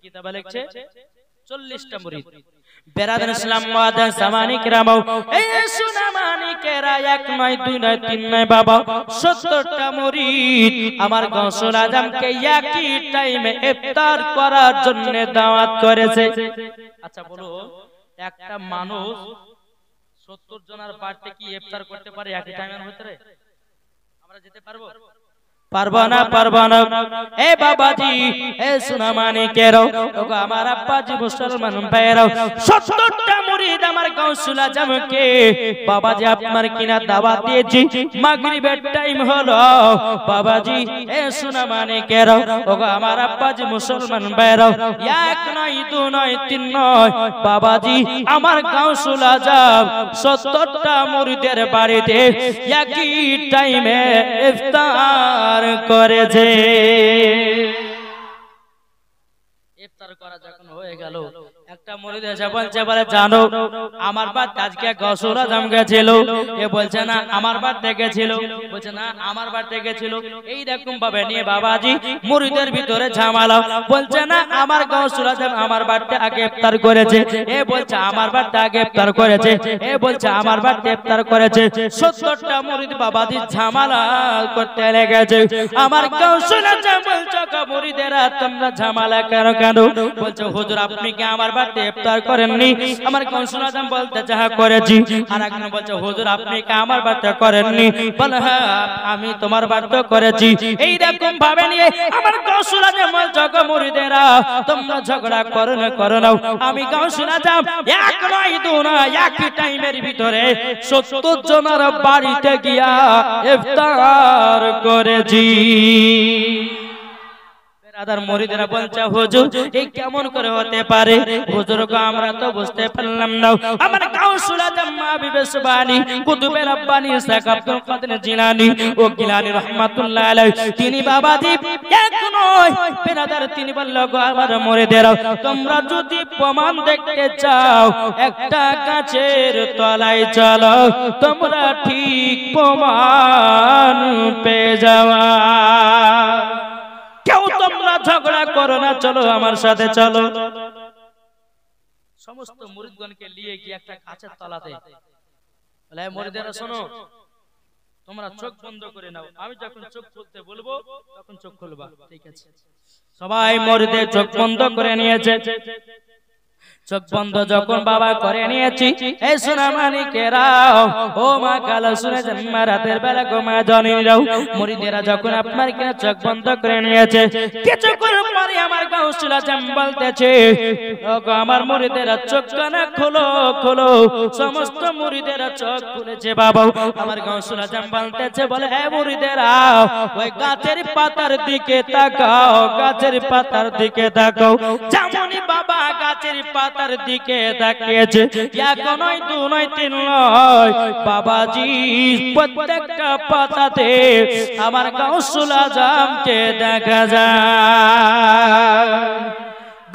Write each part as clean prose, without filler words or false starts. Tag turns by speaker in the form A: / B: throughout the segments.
A: কিতাবে লিখছে 40টা মুরিদ। বেরাদার ইসলাম মুআদ্দান সামানি কিরামাও, এই সোনা মানিকেরা, এক নয় দুই নয় তিন নয় বাবা 70টা মুরিদ আমার গাউসুল আজমকে একই টাইমে ইফতার করার জন্য দাওয়াত করেছে। আচ্ছা বলো, একটা মানুষ 70 জনের বাড়িতে কি ইফতার করতে পারে একই টাইমের ভিতরে? আমরা যেতে পারবো? পারবো না, পারবো না। এ বাবাজি, এ সোনা মানিকেরাও, ওগো আমার আব্বাজি মুসলমান ভাইরাও, 70টা মুরিদ আমার গাউসুল আজমকে বাবাজি আপনার কিনা দাওয়াত দিয়েছি। মাগরিবের টাইম হলো বাবাজি, এ সোনা মানিকেরাও, ওগো আমার আব্বাজি মুসলমান ভাইরাও, এক নয় দু নয় তিন নয় বাবাজি আমার গাউসুল আজম 70টা মুরিদের বাড়িতে একই টাইমে ইফতার করেছে। ইফতার করা যখন হয়ে গেল, একটা মুরিদ এসে বলছে, বলে জানো আমার বাদ আজকে গাউসুল আজম গেছিল। এ বলছে না আমার বাদ দেখেছিল, বলছে না আমার বাদ দেখেছিল। এই রকম ভাবে নিয়ে বাবাজি মুরিদের ভিতরে ঝামেলা, বলছে না আমার গাউসুল আজম আমার বাদে আগে ইফতার করেছে, এ বলছে আমার বাদে আগে ইফতার করেছে, এ বলছে আমার বাদে ইফতার করেছে। 70টা মুরিদ বাবাজি ঝামেলা করতে লেগেছে। আমার গাউসুল আজম বলছে, মুরিদেরা তোমরা ঝামেলা কেন কেন? বলছে হুজুর আপনি কি আমার বাড়িতে ইফতার করেননি? আমার গাউসুল আজম বলতে যাহা করেছি। আর একজন বলছে হুজুর আপনি কি আমার বাড়িতে করেননি? বলে হ্যাঁ আমি তোমার বাড়িতে করেছি। এই রকম ভাবে নিয়ে আমার গাউসুল আজম বলছে, মুরিদেরা তোমরা ঝগড়া করো না। আমি গাউসুল আজম এক নয় দু নয় একই টাইমের ভিতরে 70 জনের বাড়িতে গিয়া ইফতার করেছি। বেরাদার মুরিদেরা বলছে হুজুর এই কেমন করে হতে পারে? হুজুর গো আমরা তো বুঝতে পারলাম না। আমার গাউসুল আজম মাহবুবে সুবহানী কুতুবে রব্বানী শেখ আব্দুল কাদের জিলানী ও গিলানী রাহমাতুল্লাহ আলাইহি, তিনি বাবাজি এক নয় বেরাদার, তিনি বলল গো আমার মুরিদেরা তোমরা যদি প্রমাণ দেখতে চাও একটা গাছের তলায় চলো, তোমরা ঠিক প্রমাণ পেয়ে যাওয়া। কেউ তোমরা ঝগড়া করো না, চলো আমার সাথে চলো। সমস্ত মুরিদগণকে নিয়ে গিয়ে একটা গাছের তলাতে বলে, মুরিদেরা শোনো তোমরা চোখ বন্ধ করে নাও, আমি যখন চোখ খুলতে বলবো তখন চোখ খুলবা, ঠিক আছে? সবাই মুরিদের চোখ বন্ধ করে নিয়েছে। চোখ বন্ধ যখন বাবা করে নিয়েছি, এই সোনা মানিকেরাও, ও মা কালো শুনে জন্মা রাতের বেলা গো মা জননীরাও, মুরিদেরা যখন আপনার কিনা চোখ বন্ধ করে নিয়েছে, কিছুক্ষণ পরে আমার গাউসুল আজম বলতেছে, ও গো আমার মুরিদেরা চোখ কানা খোলো খোলো। সমস্ত মুরিদেরা চোখ খুলেছে বাবা। আমার গাউসুল আজম বলতেছে, বলে হে মুরিদেরা ওই গাছের পাতার দিকে তাকাও, গাছের পাতার দিকে তাকাও। যেমনই বাবা গাছের পাতার দিকে তাকিয়েছে, এক নয় দু নয় তিন নয় বাবাজি প্রত্যেকটা পাতাতে আমার গাউসুল আজমকে দেখা যায়।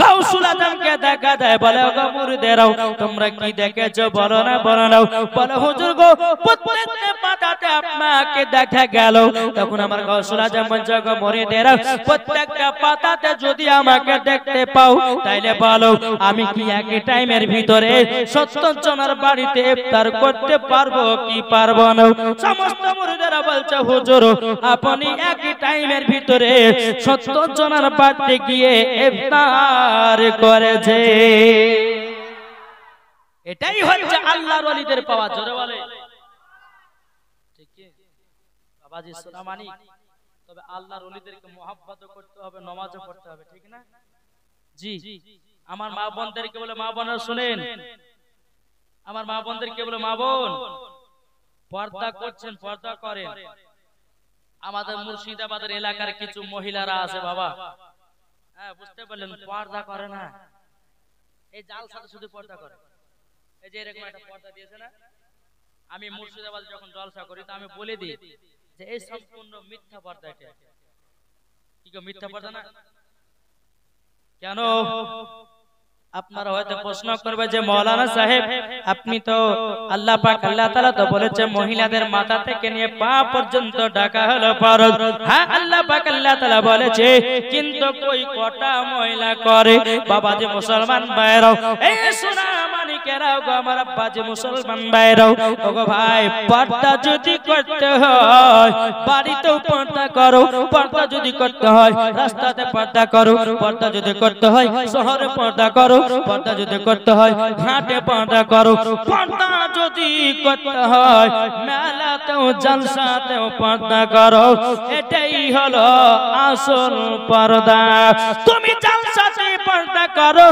A: গাউসুল আজমকে দেখা দেয়। বলে গো মুরিদেরাও তোমরা কি দেখেছো? বলো না বলো না। বলে হুজুর গো প্রত্যেকটা পাতাতে আপনাকে দেখা গেল। তখন আমার গাউসুল আজম বলছে, গো মুরিদেরাও প্রত্যেকটা পাতাতে যদি আমাকে দেখতে পাও তাইলে বলো আমি কি একই টাইমের ভিতরে 70 জনের বাড়িতে ইফতার করতে পারবো কি পারবো না? সমস্ত মুরিদেরা বলছে হুজুর আপনি একই টাইমের ভিতরে 70 জনের বাড়িতে গিয়ে ইফতার করেছে। এটাই হচ্ছে আল্লাহর ওলিদের পাওয়া। জোরে বলে ঠিক কি বাবাজি সোনা মানিক? তবে আল্লাহর ওলিদেরকে মুহাব্বত করতে হবে, নামাজও পড়তে হবে, ঠিক না? জি আমার মা বোনদেরকে বলে, মা বোনেরা শুনেন, আমার মা বোনদেরকে বলে, মা বোন পর্দা করছেন, পর্দা করেন। আমাদের মুর্শিদাবাদের এলাকার কিছু মহিলারা আছে বাবা, হ্যাঁ বুঝতে পারলেন, পর্দা করে না। এই জালসাতে শুধু পর্দা করে। এই যে এরকম একটা পর্দা দিয়েছে না, আমি মুর্শিদাবাদ যখন জলসা করি তো আমি বলে দিই যে এই সম্পূর্ণ মিথ্যা পর্দা। এটা কি গো মিথ্যা পর্দা না? কেন আপনারা হয়তো প্রশ্ন করবে যে মাওলানা সাহেব আপনি তো আল্লাহ পাক আল্লাহ তাআলা তো বলেছে মহিলাদের মাথা থেকে নিয়ে পা পর্যন্ত ঢাকা হলো ফরজ। হ্যাঁ আল্লাহ পাক আল্লাহ তাআলা বলেছে, কিন্তু কই কটা মহিলা করে? বাবাজি মুসলমান ভাইরাও, এই সোনা মানিকেরাও গো, আমার আব্বাজি মুসলমান ভাইরাও, ওগো ভাই পর্দা যদি করতে হয় বাড়িতেও পর্দা করো, পর্দা যদি করতে হয় রাস্তাতে পর্দা করো, পর্দা যদি করতে হয় শহরে পর্দা করো, পর্দা যদি করতে হয় ঘাটে পর্দা করো, পর্দা যদি করতে হয় মেলাতেও জলসাতেও পর্দা করো। এটাই হলো আসল পর্দা। তুমি জলসাতে পর্দা করো,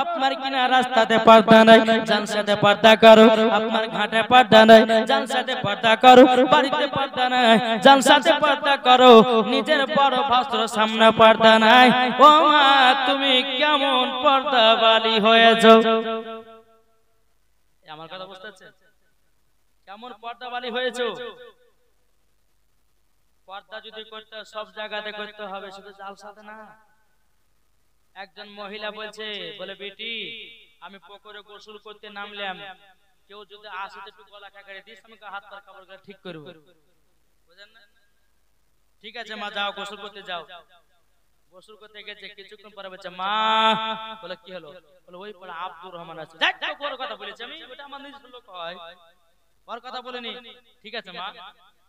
A: আপনার কিনা রাস্তাতে পর্দা নাই, জলসাতে পর্দা করো, আপনার ঘাটে পর্দা নাই, জলসাতে পর্দা করো, বাড়িতে পর্দা নাই, জলসাতে পর্দা করো, নিজের বড় বস্ত্র সামনে পর্দা নাই। ও মা তুমি কেমন পর্দা বালি হয়েছো? আমার কথা বুঝতে পারছেন? কেমন পর্দা বালি হয়েছো? পর্দা যদি করতে সব জায়গাতে করতে হবে, শুধু জালসাতে না। একজন মহিলা বলছে, বলে বেটি আমি পুকুরে গোসল করতে নামলাম, কেউ যদি আসতে একটু গলা কাকারে দিস আমি হাত পা কাপড় করে ঠিক করব, বুঝেন না? ঠিক আছে মা যাও গোসল করতে যাও। গোসল করতে গেছে, কিছুক্ষণ পরে বলছে মা, বলে কি হলো? বলে ওই পড়া আব্দুর রহমান আছে। দেখ ওর কথা বলেছি আমি, ওটা আমার নিজের লোক হয়, ওর কথা বলিনি। ঠিক আছে মা।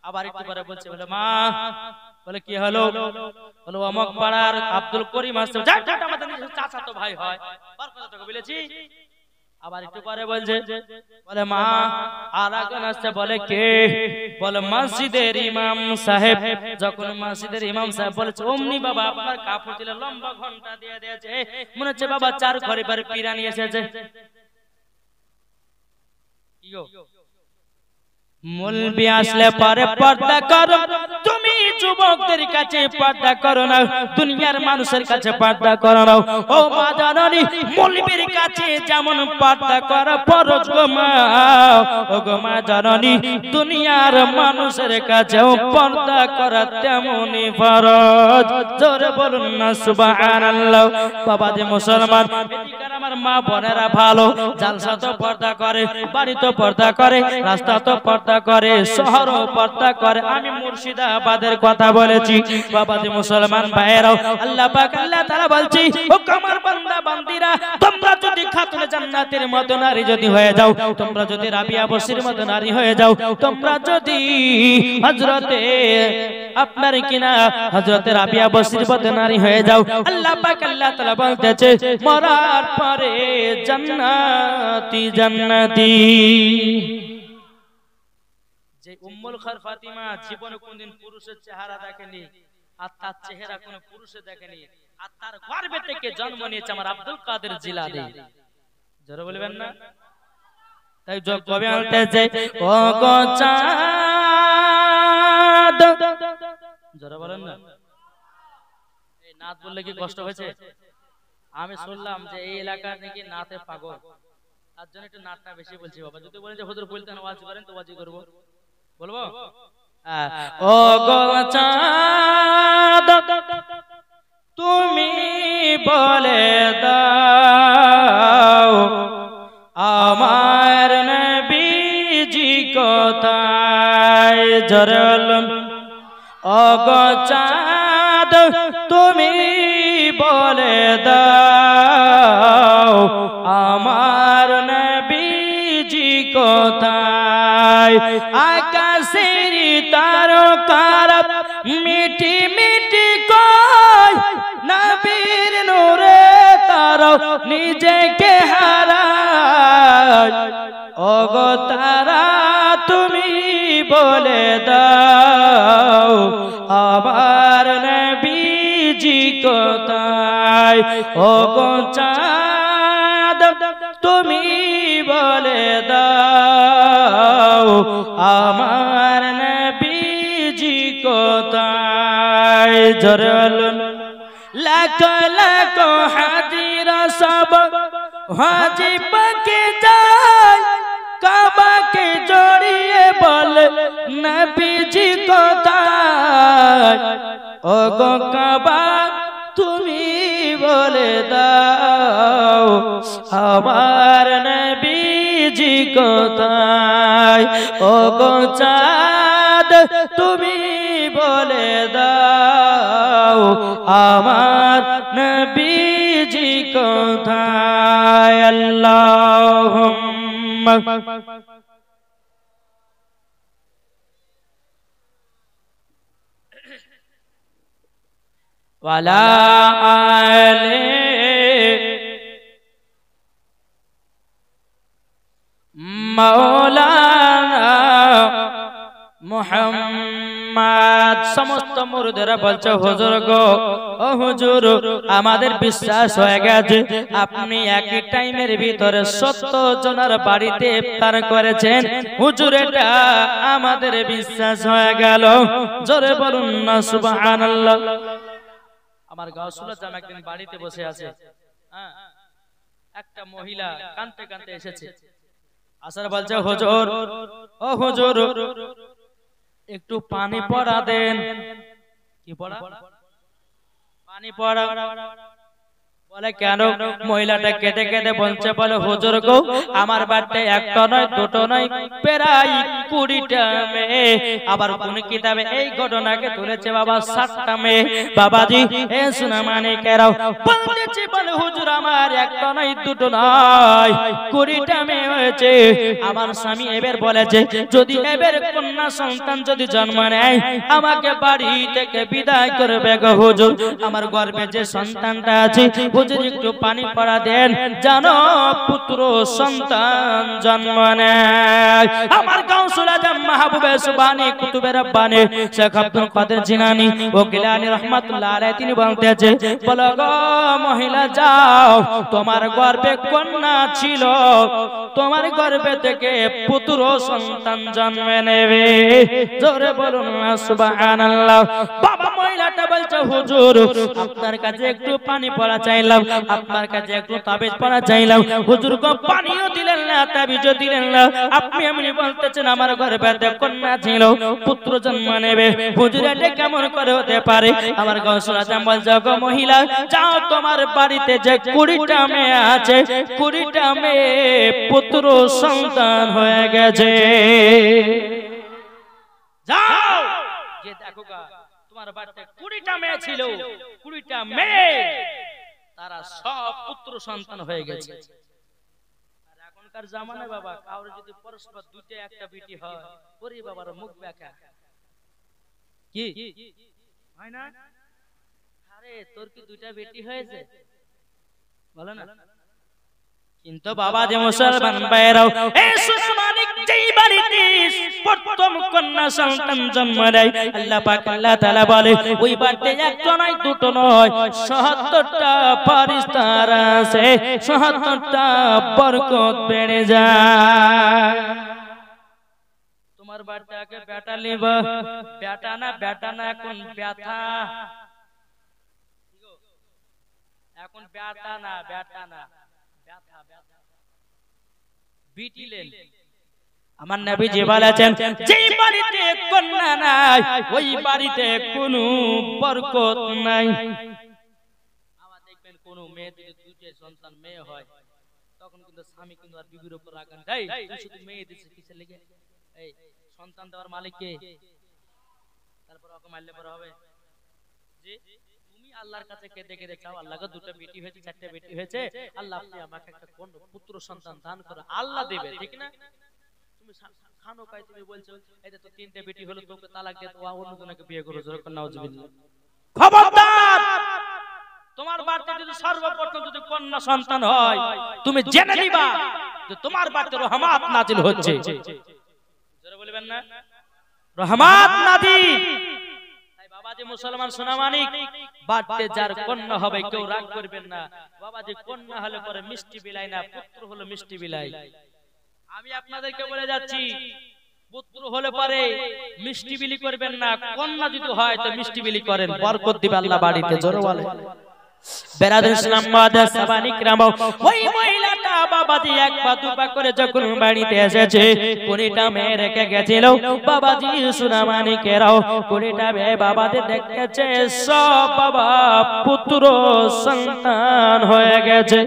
A: আবার একটু পরে বলছে, বলে মা, বলে কি হলো? বলে অমক পাড়ার আব্দুল করিম আছে। দেখ আমাদের নিজের চাচাতো ভাই হয়, ওর কথা তোকে বলেছি। আবার একটু পরে বলছে, বলে মা আর একজন আসছে। বলে কে? বলে মসজিদের ইমাম সাহেব। যখন মসজিদের ইমাম সাহেব বলেছে, অমনি বাবা আপনার কাপড় দিলে লম্বা ঘন্টা দিয়ে দিয়েছে, মনে হচ্ছে বাবা 4 ঘরে বারে পিরানি এসেছে। কি গো মুলবি আসলে পরে পর্দা করো, তুমি যুবকদের কাছে পর্দা করো না, দুনিয়ার মানুষের কাছে পর্দা করো না। ও মা জাননি মুলবির কাছে যেমন পর্দা করা ফরজ গো মা, ও গো মা জাননি দুনিয়ার মানুষের কাছেও পর্দা করা তেমনই ফরজ। জোরে বলুন না সুবহানাল্লাহ। বাবা যে মুসলমান আমার মা বোনেরা ভালো, জালসা তো পর্দা করে, বাড়ি তো পর্দা করে, রাস্তা তো পর্দা করে, শহরও পর্দা করে। আমি মুর্শিদাবাদের কথা বলেছি। বাবাজি মুসলমান ভাইরাও, আল্লাহ পাক আল্লাহ তাআলা বলছি, ও আমার বান্দা বান্দিরা, তোমরা যদি খাতুনে জান্নাতের মতো নারী যদি হয়ে যাও, তোমরা যদি রাবিয়া বসির মতো নারী হয়ে যাও, তোমরা যদি হযরতে আপনার কিনা হযরতে রাবিয়া বসির মতো নারী হয়ে যাও, আল্লাহ পাক আল্লাহ তাআলা বলতেছে মরার পরে জান্নাতি জান্নাতি। যে উম্মুল খার ফাতিমা জীবনে কোনদিন পুরুষের চেহারা দেখেনি, আর তার চেহারা কোন পুরুষে দেখেনি, আর তার গর্ভে থেকে জন্ম নিয়েছে আমার আব্দুল কাদের জিলানী। জোরে বলবেন না? তাই কবে আনতেছে ও গো চাঁদ, জোরে বলেন না। এই নাত বললে কি কষ্ট হয়েছে? আমি শুনলাম যে এই এলাকার নাকি নাতে পাগল, তার জন্য একটু নাটটা বেশি বলছি। বাবা যদি বলেন যে হুজুর বলতেন ওয়াজ করেন তো ওয়াজি করব, বলবো। ও গো চাঁদ তুমি বলে দাও আমার নবীজি কোথায়? জোরে বলুন। ও গো চাঁদ তুমি বলে দাও আমার নবীজি কোথায়? আকাশের তারকারা মিটি মিটি কয়, নবীর নূরে তারা নিজেকে হারায়। ওগো তারা তুমি বলে দাও আমার নবীজি কোথায়? ওগো চাঁদ তুমি বলে দাও আমার নবীজি কোথায়? জোরে বলুন। লাখ লাখ হাজিরা সব হাজি পাকে যায়, কাবাকে জড়িয়ে বলে নবীজি কোথায়? ওগো কাবা তুমি বলে দাও আমার নবীজি কোথায় ও গো চাঁদ তুমি বলে দাও আমার নবীজি কোথায় আল্লাহুম্মা ওয়ালা আলে মাওলানা মুহাম্মদ। সমস্ত মুরিদরা বলছে হুজুর গো ও হুজুর আমাদের বিশ্বাস হয়ে গেছে আপনি একই টাইমের ভিতরে 70 জনের বাড়িতে ইফতার করেছেন হুজুর এটা আমাদের বিশ্বাস হয়ে গেল জোরে বলুন না সুবহানাল্লাহ। আমার গাউসুল আজম একদিন বাড়িতে বসে আছে, হ্যাঁ একটা মহিলা কাঁদতে কাঁদতে এসেছে, আসার বলছে হুজুর ও হুজুর একটু পানি পড়া দেন। কি পড়া? পানি পড়া। বলে কেন? মহিলাটা কেঁদে কেঁদে বলছে বলে হুজুর গো আমার বাড়িতে একটা নয় দুটো নয় প্রায় 20টা মেয়ে, আবার কোন কিতাবে এই ঘটনাকে তুলেছে বাবা 7টা মেয়ে। বাবাজি এ শোনা মানে কেরাও বলতেছি বলে হুজুর আমার একটা নয় দুটো নয় 20টা মেয়ে হয়েছে। আমার স্বামী এবার বলেছে যদি এবার কন্যা সন্তান যদি জন্ম নেয় আমাকে বাড়ি থেকে বিদায় করবে গো হুজুর, আমার গর্ভে যে সন্তানটা আছে হুজুর একটু পানি পড়া দেন জানো পুত্র সন্তান জন্ম নেয়। আমার গাউসুল আজম মাহবুবে সুবহানী কুতুবে রব্বানী শেখ আব্দুল কাদের জিলানী ও গিলানী রাহমাতুল্লাহ আলাইহি তিনি বলতেছে বলো গো মহিলা যাও তোমার গর্ভে কন্যা ছিল তোমার গর্ভে থেকে পুত্র সন্তান জন্ম নেবে জোরে বলুন না সুবহানাল্লাহ। বাবা মহিলাটা বলছে হুজুর আপনার কাছে একটু পানি পড়া চাইলাম, আপনার কাছে একটু তাবিজ পড়া চাইলাম হুজুর গো পানিও দিলেন না তাবিজও দিলেন না, আপনি এমনি বলতেছেন আমার গর্ভে কন্যা ছিল পুত্র জন্ম নেবে হুজুর এটা কেমন করে হতে পারে? আমার গাউসুল আজম বলছে গো মহিলা যাও তোমার বাড়িতে যে 20টা মেয়ে আছে 20টা মেয়ে পুত্র সন্তান হয়ে গেছে, যাও যে দেখো গা তোমার বাড়িতে 20টা মেয়ে ছিল 20টা মেয়ে তারা সব পুত্র সন্তান হয়ে গেছে। আর এখনকার জামানায় বাবা কারোর যদি পরস্পর দুটো একটা বেটি হয় ওরে বাবার মুখ দেখা কি হয় না? আরে তোর কি দুইটা বেটি হয়েছে বলো না? কিন্তু বাবা যে মুসলমান ভাইরাও এই সোনা মানিক যেই বাড়িতে প্রথম কন্যা সন্তান জন্ম নেয় আল্লাহ পাক আল্লাহ তাআলা বলে ওই বাড়িতে একটা নয় দুটো নয় ৭৭টা ফেরেশতা আছে ৭৭টা বরকত বেড়ে যায়। তোমার বাড়িতে আগে বেটা নিব বেটা না এখন ব্যথা, এখন বেটা না ব্যথা বিটিলেন। আমার নবীজি বলেছেন যেই বাড়িতে কন্যা নাই ওই বাড়িতে কোনো বরকত নাই। আবার দেখবেন কোন মেয়ে দুটো সন্তান মেয়ে হয় তখন কিন্তু স্বামী কিন্তু আর বিবির উপর রাগান দেয় তুই শুধু মেয়ে দিছিস কিসের লেগে? এই সন্তান দেওয়ার মালিক কে? তারপর ওকে মারলে পরে হবে জি তুমি আল্লাহর কাছে কেঁদে কেঁদে চাও আল্লাহকে দুটো বেটি হয়েছে 4টে বেটি হয়েছে আল্লাহ আপনি আমাকে একটা কোন পুত্র সন্তান দান করো, আল্লাহ দেবে ঠিক না? তুমি খানো কাই তুমি বলছো এই যে তো 3টে বেটি হলো তোকে তালাক দিয়ে তো অন্য জনকে বিয়ে করো জোরে নাউজুবিল্লাহ। খবরদার তোমার বাড়িতে যদি সর্বপ্রথম যদি কন্যা সন্তান হয় তুমি জেনে নিবা যে তোমার বাড়িতে রহমত নাজিল হচ্ছে জোরে বলবেন না রহমত নাজিল। বাবাজি মুসলমান সোনা মানিক বাড়িতে যার কন্যা হবে কেউ রাগ করবেন না। বাবাজি কন্যা হলে পরে মিষ্টি বিলাই না পুত্র হলো মিষ্টি বিলাই। আমি আপনাদেরকে বলে যাচ্ছি পুত্র হলে পরে মিষ্টি বিলি করবেন না, কন্যা যদি হয় তো মিষ্টি বিলি করেন বরকত দিবে আল্লাহ বাড়িতে জোরে বলে। বেরাদুল ইসলাম মাদাস সাবানি کرام ওই মহিলাটা বাবাজি এক পা দুপা করে যখন বাড়িতে এসেছে 20টা মেয়ে রেখে গেছিল বাবাজি সোনা মানিকেরাও 20টা মেয়ে বাবাজি দেখেছে সব বাবা পুত্র সন্তান হয়ে গেছে।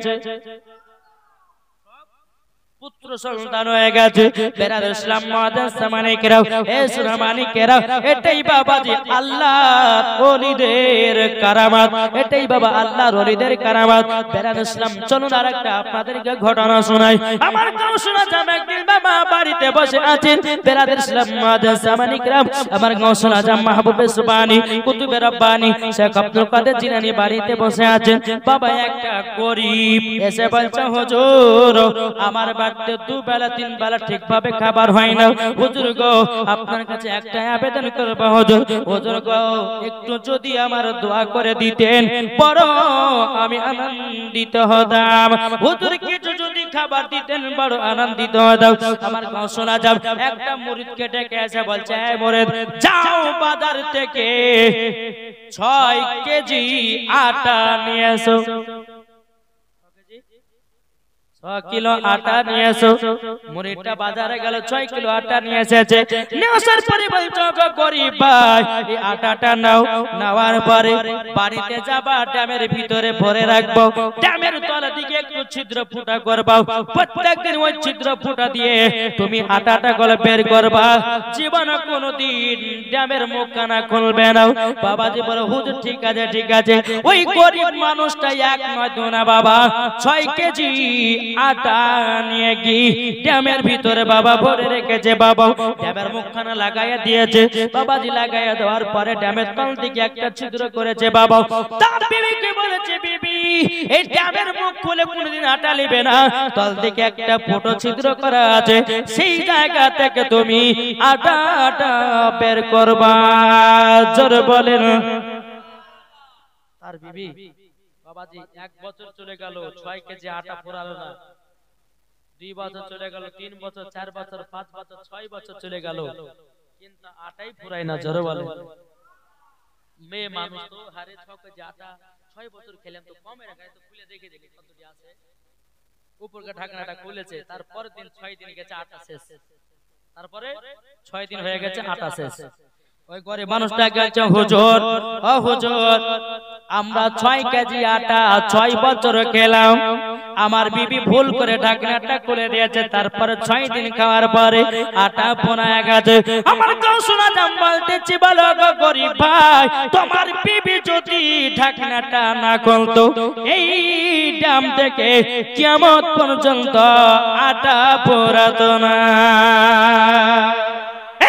A: পুত্র সন্তান হয়ে গেছে। বেরাদর ইসলাম মুআজ্জাজ সামানিকেরাও, এ সুনামানিকেরাও, এটাই বাবাজি আল্লাহর ওলিদের কারামাত, এটাই বাবা আল্লাহর ওলিদের কারামাত। বেরাদর ইসলাম চলুন আরেকটা আপনাদেরকে ঘটনা শোনাই। আমার গাউসুল আজম একদিন বাবা বাড়িতে বসে আছেন। বেরাদর ইসলাম মুআজ্জাজ সামানিকেরাও, আমার গাউসুল আজম মাহবুবে সুবহানী কুতুবে রব্বানী শেখ আব্দুল কাদের জিলানী বাড়িতে বসে আছেন। বাবা একটা গরীব এসে বলছে, হুজুর আমার বাড়িতে দুবেলা তিন বেলা ঠিকভাবে খাবার হয় না। হুজুর গো আপনার কাছে একটা আবেদন করব হুজুর, হুজুর গো একটু যদি আমার দোয়া করে দিতেন বড় আমি আনন্দিত হতাম। হুজুর কিছু যদি খাবার দিতেন বড় আনন্দিত হতাম। আমার গাউসুল আজম একটা মুরিদকে ডেকে এসে বলছে, এই মুরিদ যাও বাজার থেকে 6 কেজি আটা নিয়ে এসো, 6 কিলো আটা নিয়ে এসো। মুরিদটা বাজারে গেল, 6 কিলো আটা নিয়ে এসেছে। নেওয়ার পরে বলছো, গরিব ভাই এই আটাটা নাও। নেওয়ার পরে বাড়িতে যাবা, ড্যামের ভিতরে ভরে রাখবো, ড্যামের তলা দিকে একটু ছিদ্র ফুটা করবা। প্রত্যেকদিন ওই ছিদ্র ফুটা দিয়ে তুমি আটাটা গলে বের করবা, জীবনে কোনোদিন ড্যামের মুখখানা খুলবে না। বাবাজি বলে, হুজুর ঠিক আছে ঠিক আছে। ওই গরিব মানুষটা এক নয় দু না বাবা 6 কেজি আটা নিয়ে গিয়ে ড্যামের ভিতরে বাবা ভরে রেখেছে। বাবা ড্যামের মুখখানা লাগাইয়া দিয়েছে। বাবাজি লাগাইয়া দেওয়ার পরে ড্যামের তল দিকে একটা ছিদ্র করেছে। বাবা তার বিবিকে বলেছে, বিবি এই ড্যামের মুখ খুলে কোনোদিন আটা নিবে না, তল দিকে একটা ফুটো ছিদ্র করা আছে, সেই জায়গা থেকে তুমি আটা বের করবা। জোর বলেন। তার বিবি বাবাজি 1 বছর চলে গেল, 6 কেজি আটা ফুরালো না। 2 বছর চলে গেল, 3 বছর, 4 বছর, 5 বছর, 6 বছর চলে গেল, কিন্তু আটাই ফুরায় না। জোরে বলে। মেয়ে মানুষ তো হারে 6 কেজি আটা 6 বছর খেলাম তো কমে রাখা, তো খুলে দেখে দেখি কতটি আছে। উপরকার ঢাকনাটা খুলেছে, তারপর দিন 6 দিন গেছে আটা শেষ, তারপরে 6 দিন হয়ে গেছে আটা শেষ। ওই গরিব মানুষটা গেছে, হুজুর ও হুজুর আমরা 6 কেজি আটা 6 বছর খেলাম, আমার বিবি ভুল করে ঢাকনাটা খুলে দিয়েছে, তারপরে 6 দিন খাওয়ার পরে আটা পোড়ায় গেছে। আমার গাউসুল আজম বলতেছি, বলো গো গরিব ভাই, তোমার বিবি যদি ঢাকনাটা না খুলতো এই ড্যাম থেকে কিয়ামত পর্যন্ত আটা পোড়াতো না।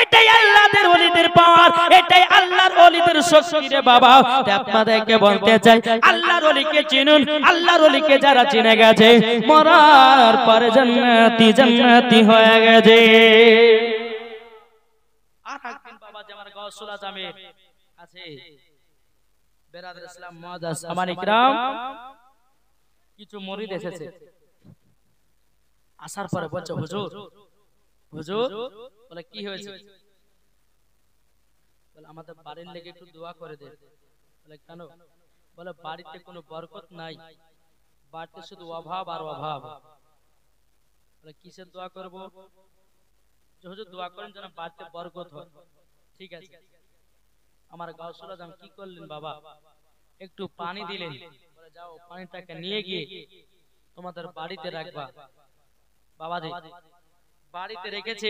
A: এটাই আল্লাহর ওলিদের পাওয়ার, এটাই আল্লাহর ওলিদের শক্তি রে বাবা। আপনাদেরকে বলতে চাই, আল্লাহর ওলিকে চিনুন। আল্লাহর ওলিকে যারা চিনে গেছে মরার পরে জান্নাতি জান্নাতি হয়ে গেছে। আর একদিন বাবা আমার গাউসুল আজমের আছে বেরাদর ইসলাম মুআজ্জাজ সামানিকরাম কিছু মুরিদ এসেছে। আসার পরে বলছে, হুজুর হুজুর বলে কি হয়েছে? বলে আমাদের বাড়ির লেগে একটু দোয়া করে দে। বলে কেন? বলে বাড়িতে কোনো বরকত নাই, বাড়িতে শুধু অভাব আর অভাব। বলে কিসের দোয়া করব? হুজুর দোয়া করেন যেন বাড়িতে বরকত হয়। ঠিক আছে। আমার গাউসুল আজম কি করলেন বাবা, একটু পানি দিলেন। বলে যাও পানিটাকে নিয়ে গিয়ে তোমাদের বাড়িতে রাখবা। বাবাজি বাড়িতে রেখেছে,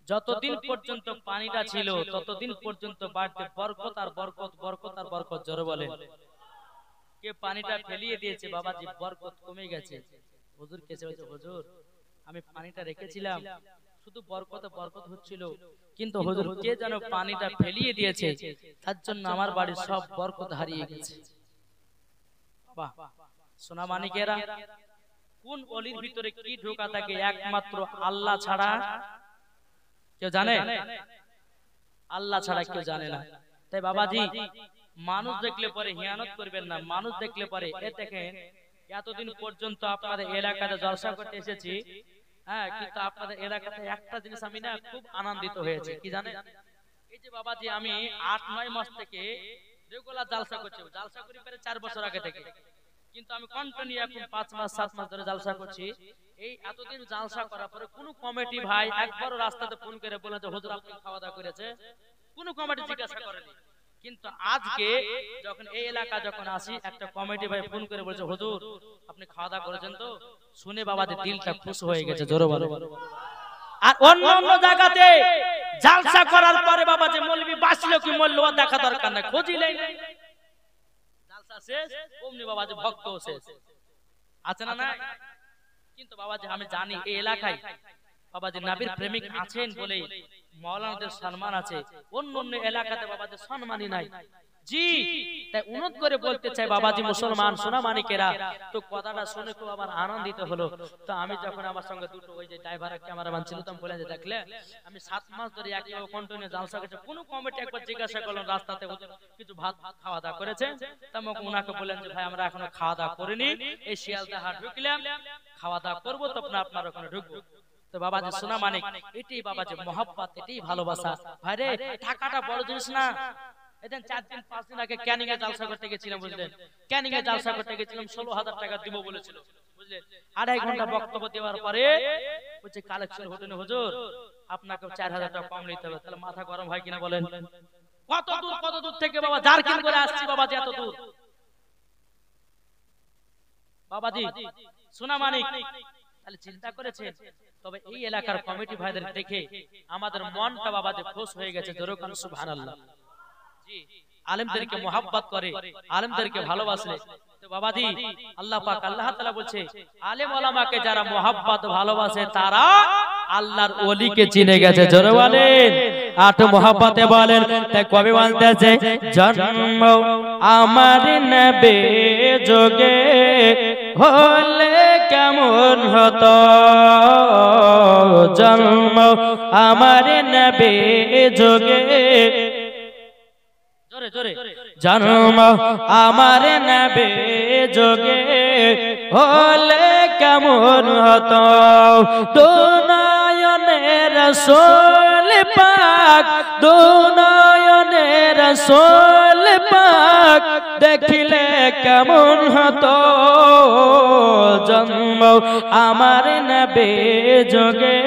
A: যতদিন পর্যন্ত পানিটা ছিল ততদিন পর্যন্ত বাড়িতে বরকত আর বরকত, বরকত আর বরকত। জোরে বলেন। কে পানিটা ফেলিয়ে দিয়েছে বাবাজি, বরকত কমে গেছে। হুজুর কেসে বলছে, হুজুর আমি পানিটা রেখেছিলাম, শুধু বরকত বরকত হচ্ছিল, কিন্তু হুজুর কে যেন পানিটা ফেলিয়ে দিয়েছে, তার জন্য আমার বাড়ির সব বরকত হারিয়ে গেছে। বাহ সোনা মানিকেরা, কোন ওলির ভিতরে কি ঢোকা থাকে একমাত্র আল্লাহ ছাড়া কেউ জানে? আল্লাহ ছাড়া কেউ জানে না। তাই বাবাজি মানুষ দেখলে পরে হিয়ানত করবেন না। মানুষ দেখলে পরে এ দেখেন এতদিন পর্যন্ত আপনাদের এলাকাতে জলসা করতে এসেছি, হ্যাঁ, কিন্তু আপনাদের এলাকাতে একটা জিনিস আমি না খুব আনন্দিত হয়েছে, কি জানেন? এই যে বাবাজি আমি 8-9 মাস থেকে রেগুলার জলসা করছি, জলসা করি প্রায় 4 বছর আগে থেকে, কিন্তু আমি কন্টিনিউ এখন 5 মাস 7 মাস ধরে জলসা করছি। এই এতদিন জলসা করার পরে কোন কমিটি ভাই একবারও রাস্তাতে ফোন করে বলে যে হুজুর আপনি খাওয়া দাওয়া করেছে, কোন কমিটি জিজ্ঞাসা করেনি। কিন্তু আজকে যখন এই এলাকা যখন আসি, একটা কমিটি ভাই ফোন করে বলছে হুজুর আপনি খাওয়া দাওয়া করেছেন তো? শুনে বাবাদের দিলটা খুশি হয়ে গেছে, জোরে বলো। আর অন্য অন্য জায়গাতে জালসা করার পরে বাবা যে মৌলবি বাঁচলো কি মরলো দেখা দরকার নাই, খোঁজিলেই নাই, জালসা শেষ অমনি বাবা যে ভক্ত শেষ, আছে না? না। কিন্তু বাবা যে আমি জানি এই এলাকায় বাবা যে নবীর প্রেমিক আছেন বলে মাওলানাদের সম্মান আছে, অন্য অন্য এলাকাতে বাবাদের সম্মানই নাই। জি, তাই অনুরোধ করে বলতে চাই বাবাজি মুসলমান সোনা মানিকেরা, তো কথাটা শুনে খুব আমার আনন্দিত হলো। তো আমি যখন আমার সঙ্গে দুটো ওই যে ড্রাইভার ক্যামেরাম্যান ছিল, তখন বলে যে দেখলে আমি 7 মাস ধরে একইভাবে কন্টিনিউ জালসা করছি, কোন কমিটি একবার জিজ্ঞাসা করলাম রাস্তাতে কিছু ভাত খাওয়া দাওয়া করেছে? তখন ওনাকে বললেন যে ভাই আমরা এখনো খাওয়া দাওয়া করিনি, এই শিয়ালদা হাট ঢুকলাম, খাওয়া দাওয়া করবো, তখন আপনার ওখানে ঢুকবো। তো বাবাজি সোনা মানিক, এটাই বাবাজি মহব্বত, এটাই ভালোবাসা। ভাই রে, টাকাটা বড় জিনিস না। এদিন 4 দিন 5 দিন আগে ক্যানিং এ জালসা করতে গেছিলাম, বুঝলেন? ক্যানিং এ জালসা করতে গেছিলাম, 16,000 টাকা দিব বলেছিল, বুঝলেন? 2.5 ঘন্টা বক্তব্য দেওয়ার পরে বলছে কালেকশন হতেন হুজুর, আপনাকে 4,000 টাকা কম নিতে হবে। তাহলে মাথা গরম হয় কিনা বলেন? কত দূর থেকে বাবা জারকিন করে আসছি বাবাজি, এত দূর বাবাজি সোনা মানিক। তাহলে চিন্তা করেছেন? তবে এই এলাকার কমিটি ভাইদের দেখে আমাদের মনটা বাবাজি খুশ হয়ে গেছে, জোরে কোন সুবহানাল্লাহ। জি, আলেমদেরকে মোহাব্বত করে, আলেমদেরকে ভালোবাসে। তো বাবাজি আল্লাহ পাক আল্লাহ তাআলা বলছে আলেম ওলামাকে যারা মোহাব্বত ভালোবাসে তারা আল্লাহর ওলিকে চিনে গেছে, জোরে বলেন। আট মোহাব্বতে বলেন, তাই কবি বলতেছে জন্ম আমার নবী যোগে হলে কেমন হতো, জন্ম আমার নবী যোগে, জন্ম আমার নবী যোগে হলে কেমন হতো, দুনয়নের রাসূল পাক, দুনয়নের রাসূল পাক দেখিলে কেমন হতো, জন্ম আমার নবী যোগে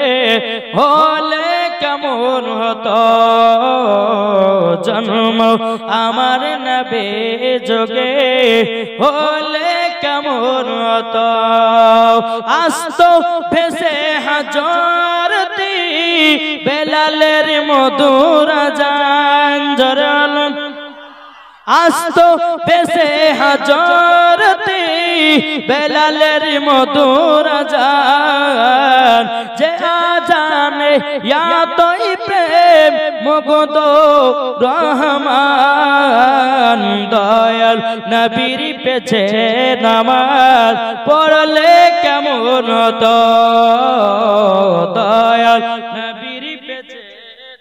A: হলে কেমন হতো, জন্ম আমার নবী যোগে হলে কেমন হতো, আসতো ভেসে হাজরতি বেলালের মধুর আযান, জরালন আসতো ভেসে হাজরতি বেলালের মধুর আযান, যে আযানে এতই প্রেম মুগ্ধ রহমান, দয়াল নবীর পেছে নামাজ পড়লে কেমন হতো, দয়াল নবীর পেছে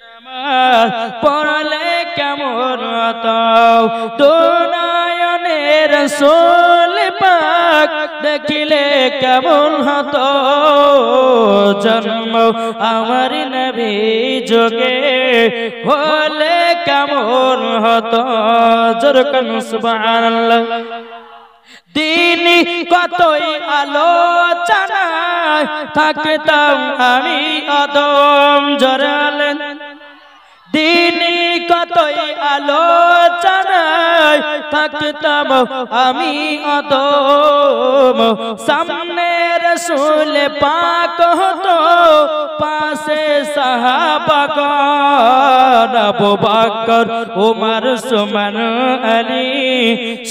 A: নামাজ পড়লে কেমন হতো, দুনয়নের রাসূল পাক দেখিলে কেমন হতো, জন্ম আমার নবী যোগে হলে কেমন হতো, জোরে কোন সুবহানাল্লাহ। দিনই কতই আলোচনায় থাকতাম আমি অদম, জোরে দিনই কতই আলোচনায় থাকতাম আমি অদম, সামনে রাসূল পাক হতো পাশে সাহাবাগণ, আবু বকর ওমর উসমান আলী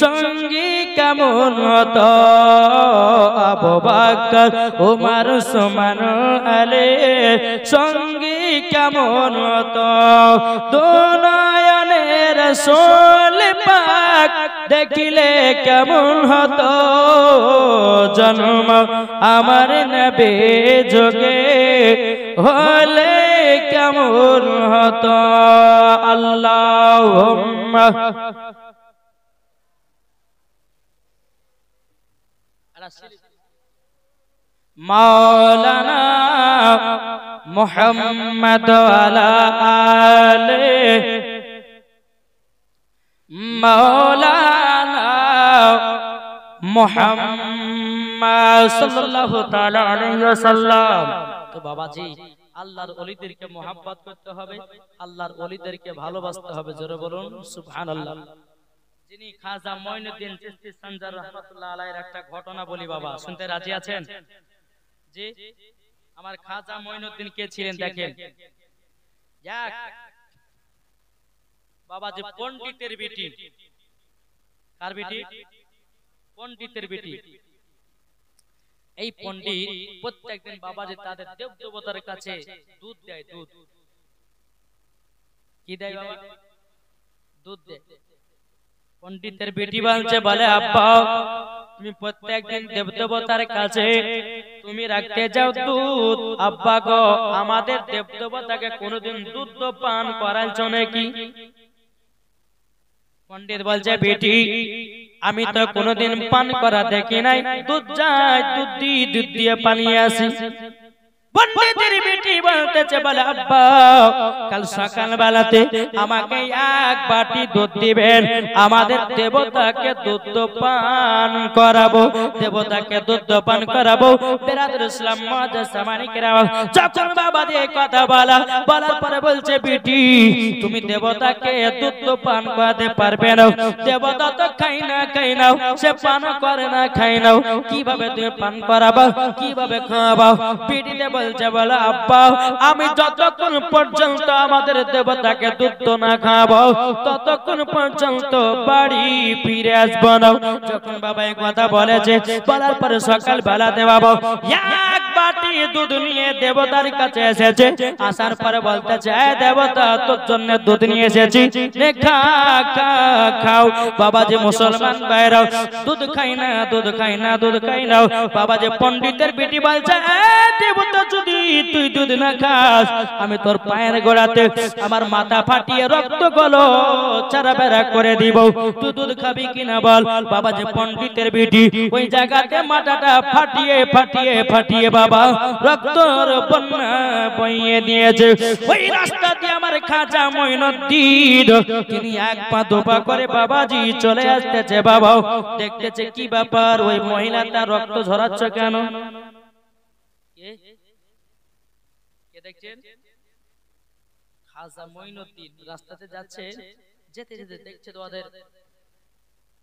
A: সঙ্গী কেমন হতো, আবু বকর ওমর উসমান আলী সঙ্গী কেমন হতো, দুনয়নের রাসূল পাক দেখিলে কেমন হতো, জন্ম আমার নবী যোগে হলে কেমন হতো। আল্লাহুম্মা মাওলানা মুহাম্মদ আলা আলে মাওলানা মুহাম্মদ সাল্লাল্লাহু তাআলা আলাইহি ওয়াসাল্লাম। তো বাবাজি আল্লাহর ওলিদেরকে মোহাব্বত করতে হবে, আল্লাহর ওলিদেরকে ভালোবাসতে হবে, জোরে বলুন সুবহানাল্লাহ। যিনি খাজা মঈনুদ্দিন চিশতি সঞ্জার রাহমাতুল্লাহ আলাইহির একটা ঘটনা বলি বাবা, শুনতে রাজি আছেন? জি, আমার খাজা মঈনুদ্দিন কে ছিলেন দেখেন। এক বাবা যে পণ্ডিতের বেটি, কার বেটি? পণ্ডিতের বেটি। এই পণ্ডিত প্রত্যেকদিন বাবাজি তাদের দেব দেবতার কাছে দুধ দেয়। দুধ কি দেয় বাবা? দুধ দেয়। পণ্ডিতের বেটি বলছে, বলে আব্বা তুমি প্রত্যেকদিন দেব দেবতার কাছে তুমি রাখতে যাও দুধ, আব্বা গো আমাদের দেব দেবতাকে কোনোদিন দুধ তো পান করাইছো নাকি? পণ্ডিত বলছে, বেটি আমি তো কোনোদিন পান করা দেখি নাই, দুধ যায় দুধ দিয়ে পালিয়ে আসি। পণ্ডিতের বেটি বলতেছে, বলে আব্বা কাল সকাল বেলাতে আমাকে এক বাটি দুধ দিবেন, আমাদের দেবতাকে দুধ পান করাবো, দেবতাকে দুধ পান করাবো। বেরাদর ইসলাম মুআজ্জাজ সামানী কেরাম যখন বাবা দিয়ে কথা বলার পরে বলছে, বেটি তুমি দেবতাকে দুধ পান করাতে পারবে না, দেবতা তো খাই না সে পান করে না খাই না, কিভাবে তুমি পান করাবো, কিভাবে খাওয়াবো? বেটিতে বলছে, বলে আব্বা আমি যতক্ষণ পর্যন্ত আমাদের দেবতাকে দুধ না খাবো ততক্ষণ পর্যন্ত বাড়ি ফিরে আসবো না। যখন বাবা এই কথা বলেছে, বলার পরে সকাল বেলাতে বাবা এক বাটি দুধ নিয়ে দেবতার কাছে এসেছে। আসার পরে বলতেছে, দেবতা তোর জন্য দুধ নিয়ে এসেছি, খাও। বাবা যে মুসলমান ভাইরাও দুধ খাই না। বাবা যে পণ্ডিতের বেটি বলছে, দেবতা যদি তুই দুধ না খাস আমি তোর পায়ের গোড়াতে আমার মাথা ফাটিয়ে রক্ত গুলো চারাবেরা করে দিব, তুই দুধ খাবি কিনা বল? বাবা যে পণ্ডিতের বেটি ওই জায়গাতে মাথাটা ফাটিয়ে বাবা রক্তর বন্যা বইয়ে দিয়েছে। ওই রাস্তা দিয়ে আমার খাজা মঈনুদ্দিন তিনি এক পা দুপা করে বাবাজি চলে আসতেছে। বাবা দেখতেছে কি ব্যাপার, ওই মহিলাটা রক্ত ঝরাচ্ছে কেন? কে দেখছেন? খাজা মঈনুদ্দিন রাস্তাতে যাচ্ছে, যেতে দেখছে ওদের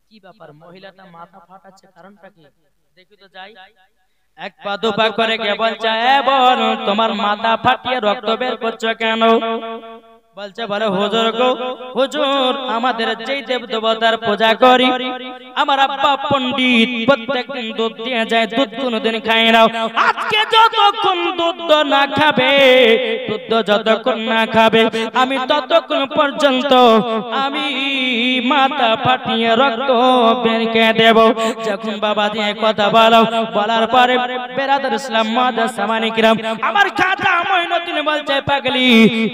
A: কি ব্যাপার, মহিলাটা মাথা ফাটাচ্ছে, কারণটা কি দেখি তো যাই। এক পা দুপা করে কে বলছে, বোন তোমার মাথা ফাটিয়ে রক্ত বের করছো কেন? বলছে, বলে হুজুর গো হুজুর আমাদের যেই দেব দেবতার পূজা করি আমার আব্বা পণ্ডিত প্রত্যেকদিন দুধ দিয়ে যায়, দুধ কোনোদিন খায় না। আজকে যতক্ষণ দুধ না খাবে আমি ততক্ষণ পর্যন্ত আমি মাথা ফাটিয়ে রক্ত বের করে দেব। যখন বাবা দিয়ে কথা বলার পরে বেরাদর ইসলাম মুআজ্জাজ সামানী কিরাম আমার খাজা মঈনুদ্দিন বলছে, পাগলি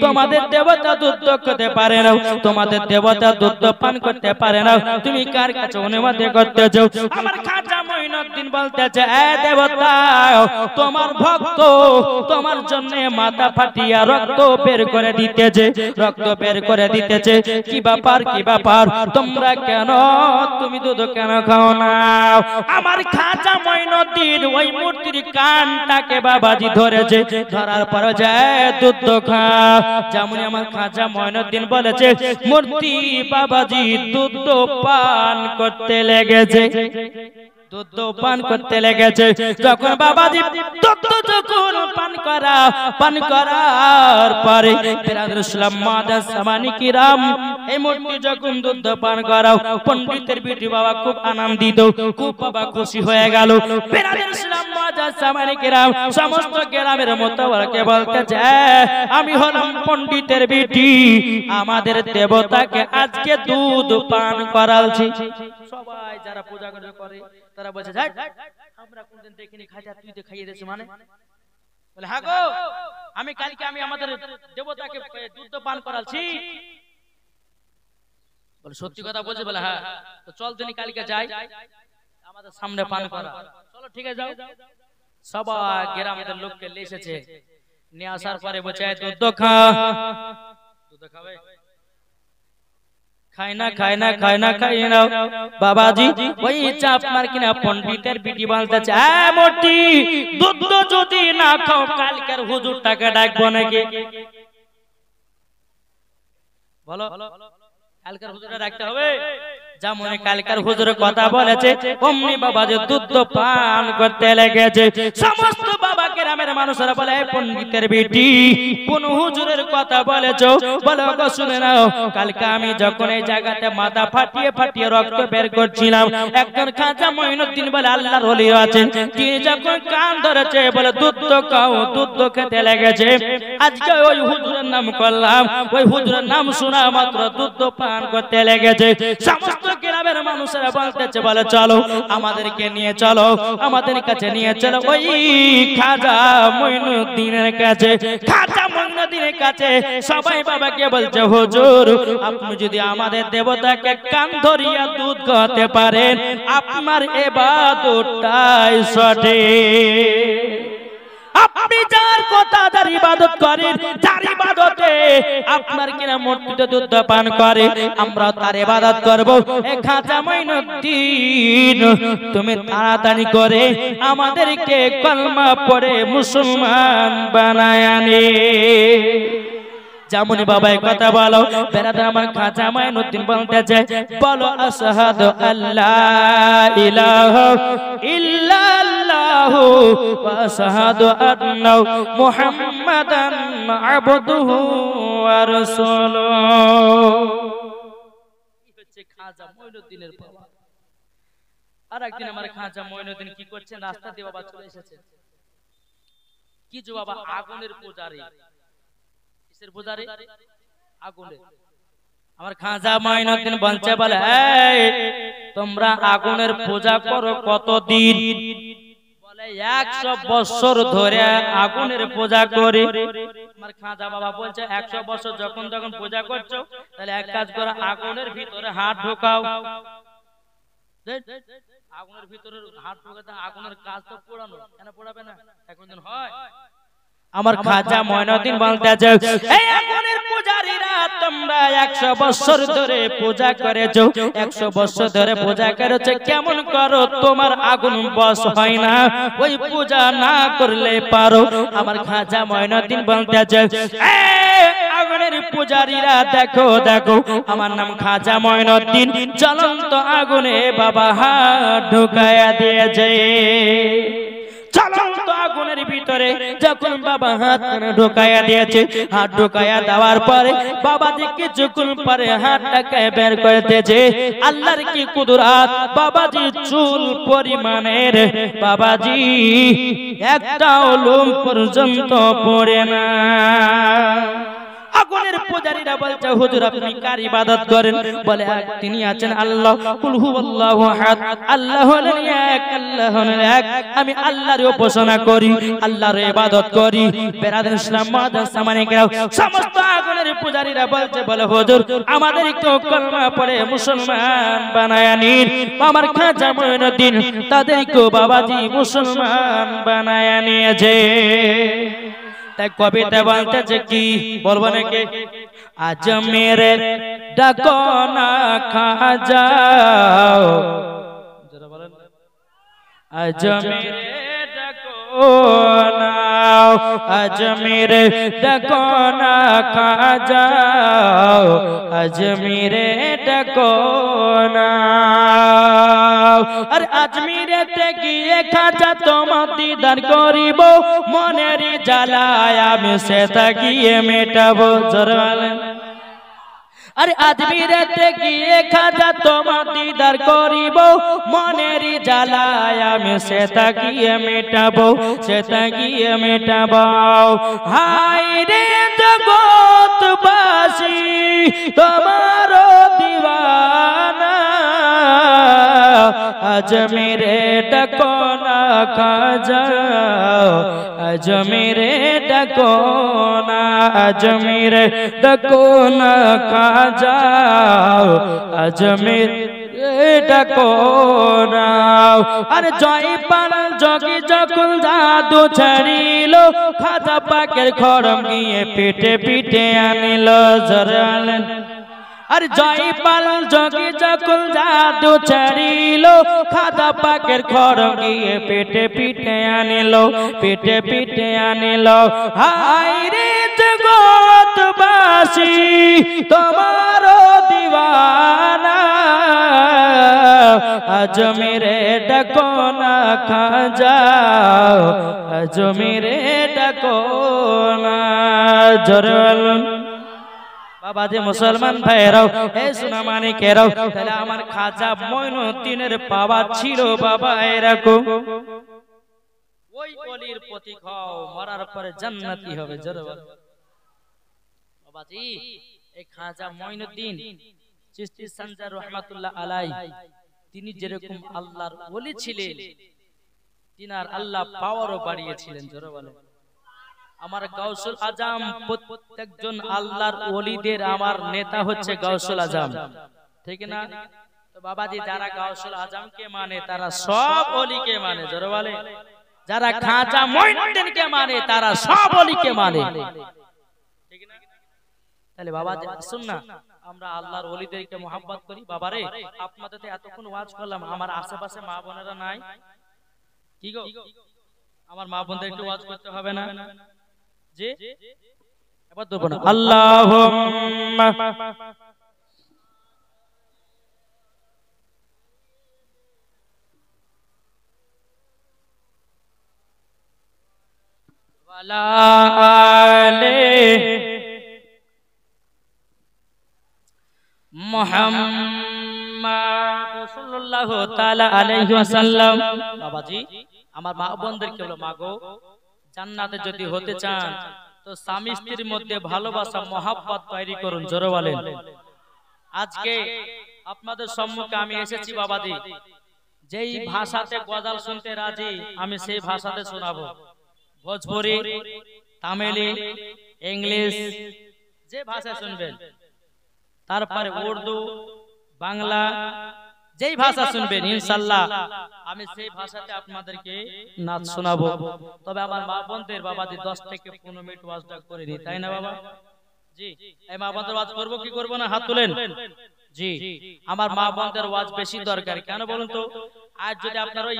A: তোমাদের দেবতা দুধ খেতে পারে না, তোমাদের দেবতা দুধ পান করতে পারে না, তুমি কার কাছে অনুমতি করতেছো? আমার খাজা মঈনুদ্দিন বলতেছে, দেবতা তোমার ভক্ত তোমার জন্য মাথা ফাটিয়া রক্ত বের করে দিতেছে, কি ব্যাপার তোমরা কেন, তুমি দুধ কেন খাও না? আমার খাজা মঈনুদ্দিন ওই মূর্তির কানটাকে বাবাজি ধরেছে, ধরার পর যায় দুধ খা। যেমন আমার খাজা মঈনুদ্দিন বলেছে, মূর্তি বাবাজি দুধ পান করতে লেগেছে। যখন বাবাজি যখন পান করার পরে বেরাদর ইসলাম মুআজ্জাজ সামানী কিরাম এই মূর্তি যখন দুধ পান করাও পণ্ডিতের বেটি বাবা খুব আনন্দিত, খুব বাবা খুশি হয়ে গেল। বেরাদর ইসলাম মুআজ্জাজ সামানী কিরাম সমস্ত গ্রামের মোতাবারকে বলতেছে, আমি হলাম পণ্ডিতের বেটি, আমাদের দেবতাকে আজকে দুধ পান করালছি। সবাই যারা পূজা করে তারা বলছে, আমরা কোনদিন দেখিনি খাইতে, তুই তো খাইয়ে দিয়েছিস মানে? বলে, হ্যাঁ গো আমি কালকে আমাদের দেবতাকে দুধ পান করালছি। বলে, সত্যি কথা বলছে? বলে, হ্যাঁ। তো চল দিন কালকে যাই আমাদের সামনে পান করা। চলো ঠিক আছে যাও। সবাই গ্রামের লোককে নিয়ে এসেছে, নিয়ে আসার পরে বলছে, দুধ খা। দুধ খাবে? খাই না বাবাজি ওই চাপ মার কিনা পণ্ডিতের বিটি বলতেছে, মূর্তি দুধ যদি না খাও কালকের হুজুরটাকে ডাকবো নাকি? বলো কালকের হুজুরটা ডাকতে হবে? যেমন কালকার হুজুর কথা বলেছে অমনি বাবা যে দুধ পান করতে লেগেছে। সমস্ত বাবা কেরামের মানুষেরা বলে পণ্ডিতের বেটি কোন হুজুরের কথা বলেছো, বলো গো শুনে নাও। কালকে আমি যখন এই জায়গাতে মাথা ফাটিয়ে ফাটিয়ে রক্ত বের করছিলাম, একজন খাজা মঈনুদ্দিন বলে আল্লাহর ওলি আছেন, তিনি যখন কান ধরেছে বলে দুধ খাও, দুধ খেতে লেগেছে। আজকে ওই হুজুরের নাম করলাম, ওই হুজুরের নাম শোনা মাত্র দুধ পান করতে লেগেছে। সমস্ত গ্রামের মানুষেরা বলতেছে বলে চলো আমাদেরকে নিয়ে চলো, আমাদের কাছে নিয়ে চলো ওই খাজা মঈনুদ্দিনের কাছে। খাজা মঈনুদ্দিনের কাছে সবাই বাবাকে বলছে হুজুর আপনি যদি আমাদের দেবতাকে কান ধরিয়া দুধ খাওয়াতে পারেন আপনার ইবাদতটাই সঠিক। আপনি যার কথা যার ইবাদত করেন, যার ইবাদতে আপনার কিনা মূর্তিতে দুধ পান করে, আমরা তার ইবাদত করব। এ খাজা মঈনুদ্দিন তুমি তাড়াতাড়ি করে আমাদেরকে কলমা পড়ে মুসলমান বানায় আনে। যেমন বাবা কথা বলো বেরাদার আমার খাজা মঈনুদ্দিন বলতেছে বলো আশহাদু আল্লা ইলাহা ইল্লাল্লাহু ওয়া আশহাদু আন্না মুহাম্মাদান আবদুহু ওয়া রাসূলুহু। কি হচ্ছে খাজা মঈনুদ্দিনের বাবা। আর একদিন আমার খাজা মঈনুদ্দিন কি করছেন, রাস্তা দিয়ে বাবা চলে এসেছে। কি যে বাবা আগুনের পূজারী, আমার খাজা মঈনুদ্দিন বলছে বলে তোমরা আগুনের পূজা করো কতদিন? বলে 100 বছর ধরে আগুনের পূজা করি। আমার খাজা বাবা বলছে 100 বছর যখন যখন পূজা করছো তাহলে এক কাজ করো আগুনের ভিতরে হাত ঢোকাও। আগুনের ভিতরে হাত ঢোকাতে আগুনের কাজ তো পোড়ানো, কেন পোড়াবে না? এখন হয়। আমার খাজা মঈনুদ্দিন বলতেছে এই আগুনের পূজারীরা তোমরা 100 বছর ধরে পূজা করেছো, 100 বছর ধরে পূজা করেছো, কেমন করো তোমার আগুন বশ হয় না, ওই পূজা না করলে পারো। আমার খাজা মঈনুদ্দিন বলতেছে আগুনের পূজারীরা দেখো দেখো আমার নাম খাজা মঈনুদ্দিন, জ্বলন্ত আগুনে বাবা হাত ঢুকায়া দিয়েছে। জ্বলন্ত আগুনের ভিতরে যখন বাবা হাত ঢোকায়া দিয়েছে, হাত ঢোকায়া দেওয়ার পরে বাবাজি কিছুক্ষণ পরে হাতটাকে বের করতেছে। আল্লাহর কি কুদরত, বাবাজি চুল পরিমাণের বাবাজি একটাও লোম পর্যন্ত পড়ে না। আগুনের পূজারীরা বলছে হুজুর আপনি কার ইবাদত করেন? বলে তিনি আছেন আল্লাহ, কুল হুয়াল্লাহু আহাদ, আল্লাহ হলেন এক, আল্লাহ হলেন এক, আমি আল্লাহর উপাসনা করি, আল্লাহর ইবাদত করি। বেরাদার ইসলাম মাদ্রাসা মানে কেউ সমস্ত আগুনের পূজারীরা বলছে বলে হুজুর আমাদেরকে কলমা পড়ে মুসলমান বানায় নিন। আমার খাজা মঈনুদ্দিন তাদেরকে বাবাজি মুসলমান বানায় নিয়েছে। তাই কবিতা বলতেছে কি বলবো নাকি, আজ মেরে ডাকো না খাজা, আজ মেরে ডাকো না, আজ মেরে ডাকো না খাজা, আজ মেরে ডাকো না। আর আজমিরেতে গিয়ে খাজা তোমার দিদার করিব, মনের জ্বালায় আমি সেটা গিয়ে মেটাবো। জোরে আরে আজমিরেতে গিয়ে খাজা তোমার দিদার করিব, মনের জ্বালায় আমি সেটা গিয়ে মেটাবো, সেটা গিয়ে মেটাবো। হায় রে জগৎবাসী তোমার দিওয়ানা, আজ মেরে ডাকো না খাজা, আজ মেরে ডাকো না, আজ মেরে ডাকো না খাজা, আজ মেরে ডাকো না। আরে জয়পাল যোগী যখন জাদু ছাড়িল, খাজা পাকের খড়ম গিয়ে পিঠে পিঠে আনিল। জরালেন আর জয়পাল যোগী যখন জাদু ছাড়িল, খাজা পাকের খড়ম গিয়ে পিঠে পিঠে আনিল, পিঠে পিঠে আনিল। হায় রে জগৎবাসী তোমার দিওয়ানা, আজমিরে ডাকো না খাজা আজমিরে ডাকো না জোরে বলুন বাবা যে মুসলমান ভাইরাও এ সোনা মানিকেরাও তাহলে আমার খাজা মঈনুদ্দিনের পাওয়া ছিল বাবা এরকম ওই ওলির প্রতীক হও মরার পরে জান্নাতি হবে জোরে বল বাবাজি এই খাজা মঈনুদ্দিন চিশতি সঞ্জার রহমাতুল্লাহ আলাই তিনি যেরকম আল্লাহর ওলি ছিলেন তিনার আল্লাহ পাওয়ারও বাড়িয়েছিলেন জোরে বলেন আমার গাউসুল আজম প্রত্যেকজন আল্লাহর ওলিদের আমার নেতা হচ্ছে গাউসুল আজম ঠিক না তো বাবাজি যারা গাউসুল আজমকে মানে তারা সব ওলিকে মানে জোরে বলে যারা খাজা মঈনুদ্দিনকে মানে তারা সব ওলিকে মানে ঠিক না তাহলে বাবাজি শুন না আমরা আল্লাহর ওলিদেরকে মোহাব্বত করি বাবারে আপনাদের এতক্ষণ ওয়াজ করলাম আমার আশেপাশে মা বোনেরা নাই কি গো আমার মা বোনদের একটু ওয়াজ করতে হবে না জি এবার দেব না আল্লাহুম্মা ওয়ালা আলে মুহাম্মদ সাল্লাল্লাহু তাআলা আলাইহি ওয়াসাল্লাম বাবাজি আমার মা বোনদেরকে বলো মাগো জান্নাতে যদি হতে চান তো স্বামী স্ত্রীর মধ্যে ভালোবাসা মহব্বত তৈরি করুন জোরে বলেন আজকে আপনাদের সম্মুখে আমি এসেছি বাবাজি যেই ভাষাতে গজল শুনতে রাজি আমি সেই ভাষাতে শোনাবো ভোজপুরি তামিলি ইংলিশ যে ভাষা শুনবেন তারপরে উর্দু বাংলা যেই ভাষা শুনবেন ইনশাআল্লাহ আমি সেই ভাষাতে আপনাদেরকে নাচ শোনাবো তবে আমার মা বোনদের বাবাজি 10 থেকে 15 মিনিট ওয়াজটা করে নি তাই না বাবা জি এই মা বোনদের ওয়াজ করব কি করব না হাত তুলেন জি আমার মা বোনদের ওয়াজ বেশি দরকার কেন বলুন তো আজ যদি আপনার ওই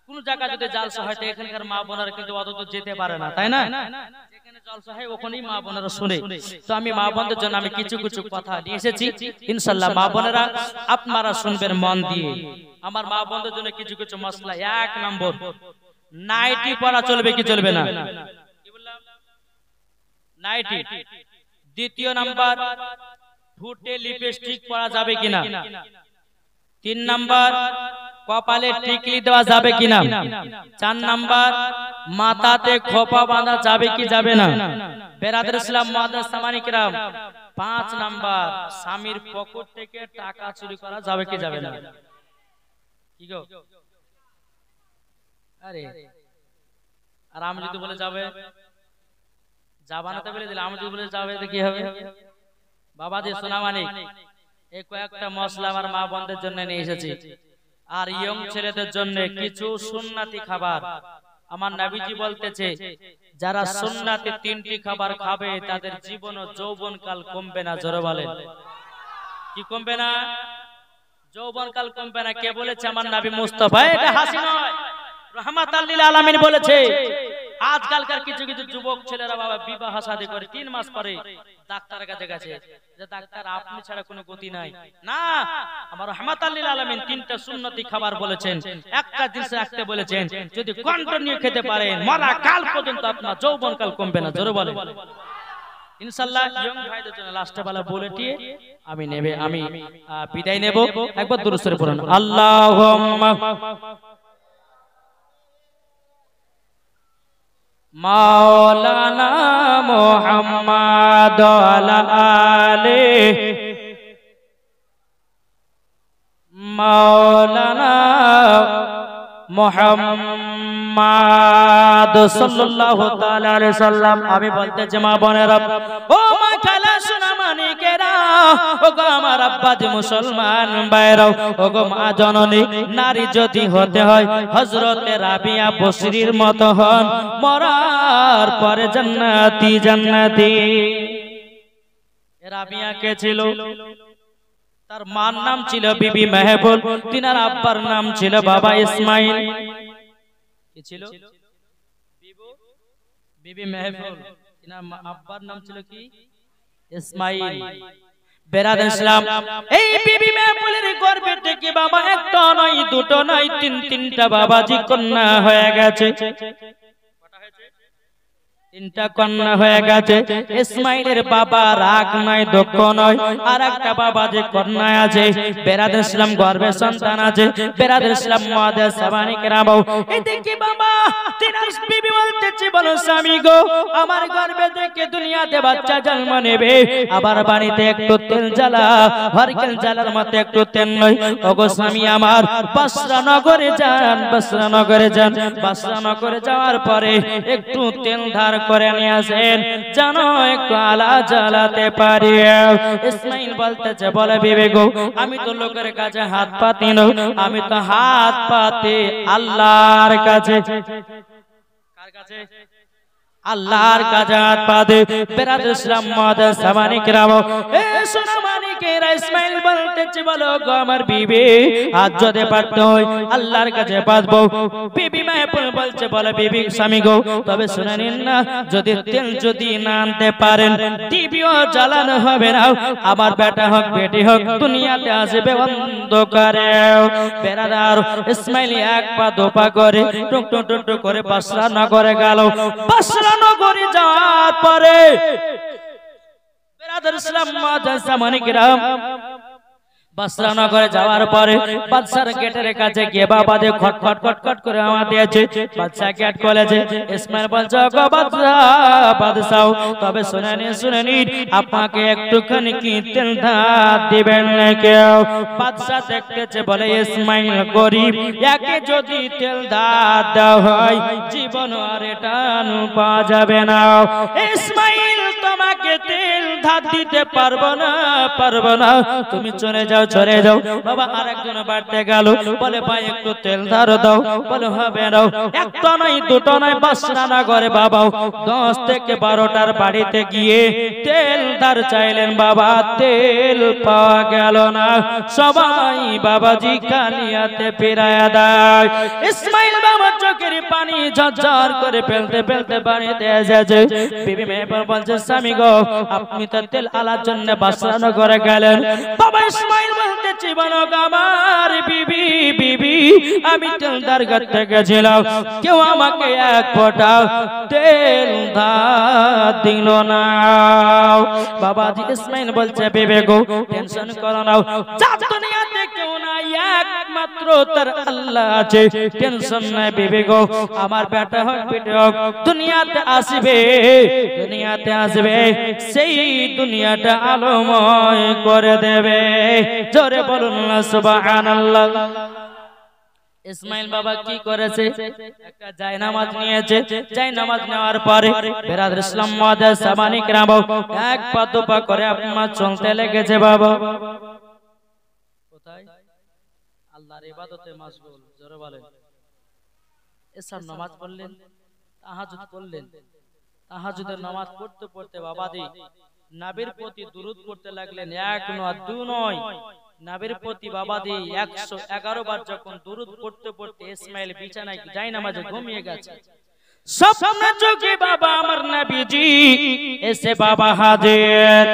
A: কোন জায়গা যদি জালসা হয় তো এখানকার মা বোনেরা কিন্তু অত তো যেতে পারে না তাই না যেখানে জালসা হয় ওখানেই মা বোনেরা শুনে তো আমি মা বোনদের জন্য আমি কিছু কিছু কথা নিয়ে এসেছি ইনশাআল্লাহ মা বোনেরা আপনারা শুনবেন মন দিয়ে আমার মা বোনদের জন্য কিছু কিছু মশলা এক নম্বর নাইটি পরা চলবে কি চলবে না কি বললাম নাইটি দ্বিতীয় নাম্বার ঠোঁটে লিপস্টিক পরা যাবে কিনা 3 নাম্বার কপালে টিকলি দেওয়া যাবে কিনা 4 নাম্বার মাথাতে খোপা বাঁধা যাবে কি যাবে না বেরাদর ইসলাম মুআদ্দাস সামানি কিরাম 5 নাম্বার স্বামীর পকেট থেকে টাকা চুরি করা যাবে কি যাবে না কি গো আরে আর আমি যদি বলে যাবে জাবানাতে বলে দিলে আমি যদি বলে যাবে তো কি হবে বাবাজি সোনা মানিক এই কয়েকটা মশলা আমার মা বোনদের জন্য নিয়ে এসেছি আর ইয়ং ছেলেদের জন্য কিছু সুন্নাতি খাবার আমার নবীজি বলতেছে যারা সুন্নাতি 3টি খাবার খাবে তাদের জীবন ও যৌবনকাল কমবে না জোরে বলেন কি কমবে না যৌবনকাল কমবে না কে বলেছে আমার নবী মুস্তাফা এটা হাসি নয় রাহমাতাল লিল আলামিন বলেছে আজকালকার কিছু কিছু যুবক ছেলেরা বাবা বিবাহ শাদী করে 3 মাস পরে ডাক্তারের কাছে গেছে যে ডাক্তার আপনি ছাড়া কোনো গতি নাই না আমার রাহমাতাল লিল আলামিন 3টা সুন্নতি খাবার বলেছেন একটা জিনিস রাখতে বলেছেন যদি কন্টিনিউ খেতে পারেন মরা কাল পর্যন্ত আপনার যৌবনকাল কমবে না জোরে বলেন ইনশাআল্লাহ ইয়ং ভাইদের জন্য লাস্ট বেলা বলেটি আমি বিদায় নেব একবার দুরূদ শরীফ পড়ুন আল্লাহুম্মা মাওলানা মুহাম্মদ ওয়ালা আলিহি মাওলানা মুহাম্মদ সাল্লাল্লাহু তাআলা আলাইহি সাল্লাম আমি বলতেছি মা বোনেরা ও মা খালা সোনা মানিকেরা ও গো আমার আব্বাজি মুসলমান ভাইরা ও গো মা জননী নারী যদি হতে হয় হযরতে রাবিয়া বসরির মতো হন মরার পরে জান্নাতি জান্নাতি রাবিয়া কে ছিল তার মার নাম ছিল বিবি মেহবুব তিনার আব্বার নাম ছিল বাবা ইসমাইল কি ছিল বিবি মেহবুব তিনার আব্বার নাম ছিল কি ইসমাইল বেরাদার ইসলাম, এই বিবি মাহফুলের গর্ভে থেকে বাবা একটা নয় দুটো নয় তিনটা বাবাজি কন্যা হয়ে গেছে। তিনটা কন্যা হয়ে গেছে। ইসমাইলের বাবা রাগ নয় দুঃখ নয়, আর একটা বাবা যে কন্যা আছে বেরাদার ইসলাম গর্ভে সন্তান আছে। বেরাদার ইসলাম মুআদ্দিস সামানি কেরাম, এদিকে বাবা তিনাস বিবি বলতেছে বলো স্বামী গো আমার গর্ভে থেকে দুনিয়াতে বাচ্চা জন্ম নেবে, আবার বাড়িতে একটু তেল জ্বালা, হরকেল জ্বালার মতো একটু তেল নয়। ওগো স্বামী আমার বসরা নগরে যান, বসরা নগরে যান। বসরা নগরে যাওয়ার পরে একটু তেল ধার করে নিয়ে আসেন, জানো একটু আলা জ্বালাতে পারি। ইসমাইল বলতেছে বলে বিবি গো আমি তো লোকের কাছে হাত পাতি না, আমি তো হাত পাতি আল্লাহর কাছে। কার কাছে? আল্লাহর কাছে হাত পাতে। বেরাদার ইসলাম মুআদ্দিস সামানি কেরাম, এ সোনা মানিকেরা ইসমাইল বলতেছে বলো গো আমার বিবি হাত যদি পাততে হয় আল্লাহর কাছে পাতবো। বিবি মাহফুল বলছে বলে বিবি স্বামী গো তবে শুনে নিন না, যদি তেল যদি না আনতে পারেন টিভিও জ্বালানো হবে না, আমার বেটা হোক বেটি হোক দুনিয়াতে আসবে অন্ধকারে। বেরাদার ইসমাইল এক পা দোপা করে টুক টুক টুক করে বসরা নগরে গেল। বসরা নগরে যাওয়ার পরে বেরাদার ইসলাম মুআদ্দিস সামানি কেরাম বসরা নগরে যাওয়ার পরে বাদশার গেটের কাছে গিয়ে বাবা দে খট খট খট খট করে আওয়াজ দিয়েছে। বাদশা গেট খুলেছে। ইসমাইল বলছে গো বাদশাহ তবে শুনে নিন আপনাকে একটুখানি কি তেল ধার দিবেন না কেউ? বাদশা দেখতেছে বলে ইসমাইল গরিব, একে যদি তেল ধার দেওয়া হয় জীবন আর এটা পাওয়া যাবে না। ইসমাইল তোমাকে তেল ধার দিতে পারবো না, তুমি চলে যাও চলে যাও। বাবা আরেকজন বাড়তে গেল, বলে ভাই একটু তেল ধার দাও, বলে হবে না। একটা নয় দুটো নয় বসরা নগরে বাবা 10 থেকে 12টার বাড়িতে গিয়ে তেল ধার চাইলেন, বাবা তেল পাওয়া গেল না। সবাই বাবাজি কালিয়াতে ফিরায়া দেয়। ইসমাইল বাবা চোখের পানি ঝরঝর করে ফেলতে ফেলতে বাড়িতে এসেছে। বিবি মেহবুব বলছে স্বামী গো আপনি তো তেল আলার জন্য বসরা নগরে গেলেন। বাবা ইসমাইল বলতেছি বলো আমার বিবি আমি তেল ধার করতে গেছিলাম, কেউ আমাকে এক ফোঁটা তেল ধার দিল না। বাবাজি ইসমাইল বলছে বিবি গো টেনশন করো না, যা দুনিয়াতে কেউ নাই একমাত্র তার আল্লাহ আছে, টেনশন নাই বিবি গো। আমার বেটা হোক বেটি হোক দুনিয়াতে আসবে, সেই দুনিয়াটা আলোময় করে দেবে। জোরে বলুন না সুবহানাল্লাহ। ইসমাইল বাবা কি করেছে? একটা জায়নামাজ নিয়েছে। জায়নামাজ নেওয়ার পরে বেরাদার ইসলাম মুআদ্দিস সামানি কেরাম এক পা দুপা করে আপনার চলতে লেগেছে। বাবা কোথায়? আল্লাহর ইবাদতে মাশগুল। জোরে বলেন। এসব নামাজ পড়লেন, তাহাজ্জুদ করলেন। তাহাজ্জুদের নামাজ পড়তে পড়তে বাবাজি নবীর প্রতি দুরূদ পড়তে লাগলেন। এক নয় দুই নয়, নবীর প্রতি বাবাজি 111 বার যখন দুরূদ পড়তে পড়তে ইসমাইল বিছানায় জায়নামাজে ঘুমিয়ে গেছে। স্বপ্নে চোখে বাবা আমার নবীজি এসে বাবা হাজির।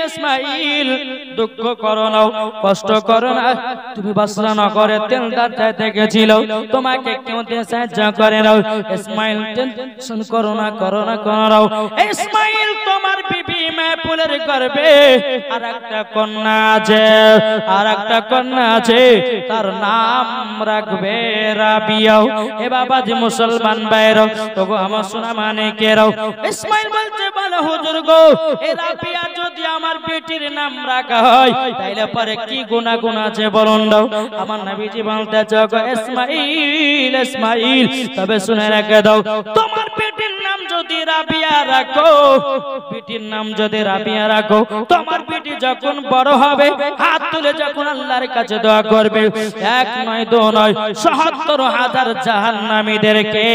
A: ইসমাইল দুঃখ করো না, কষ্ট করো না, তুমি বসরা নগরে তেল ধার চাইতে গেছিল, তোমাকে কেউ দিয়ে সাহায্য করে নাও। ইসমাইল টেনশন করো না। ইসমাইল তোমার বিবি মাহফুলের গর্ভে আর একটা কন্যা আছে, তার নাম রাখবে রাবিয়া। এ বাবাজি মুসলমান ভাইরা ওগো আমার সোনা মানিকেরাও, ইসমাইল বলছে বলে হুজুর গো এই রাবিয়া যদি আমার বেটির নাম রাখা হয় তাইলে পরে কি গুনাহ আছে বলুন দাও। আমার নবীজি বলতেছে গো ইসমাইল তবে শুনে রেখে দাও, তোমার বেটির নাম যদি রাবিয়া রাখো, বেটির নাম যদি রাবিয়া রাখো, তোমার বেটি যখন বড় হবে হাত তুলে যখন আল্লাহর কাছে দোয়া করবে, এক নয় দু নয় ৭৭,০০০ জাহান্নামীদেরকে